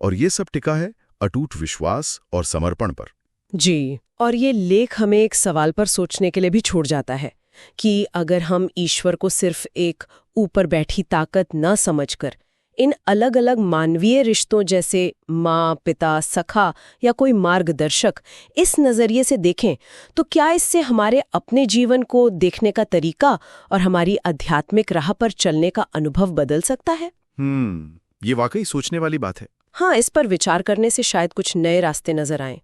और ये सब टिका है अटूट विश्वास और समर्पण पर। जी, और ये लेख हमें एक सवाल पर सोचने के लिए भी छोड़ जाता है कि अगर हम ईश्वर को सिर्फ एक ऊपर बैठी ताकत न समझकर इन अलग अलग मानवीय रिश्तों जैसे माँ, पिता, सखा या कोई मार्गदर्शक इस नजरिए से देखें, तो क्या इससे हमारे अपने जीवन को देखने का तरीका और हमारी आध्यात्मिक राह पर चलने का अनुभव बदल सकता है? ये वाकई सोचने वाली बात है। हाँ, इस पर विचार करने से शायद कुछ नए रास्ते नजर आएं।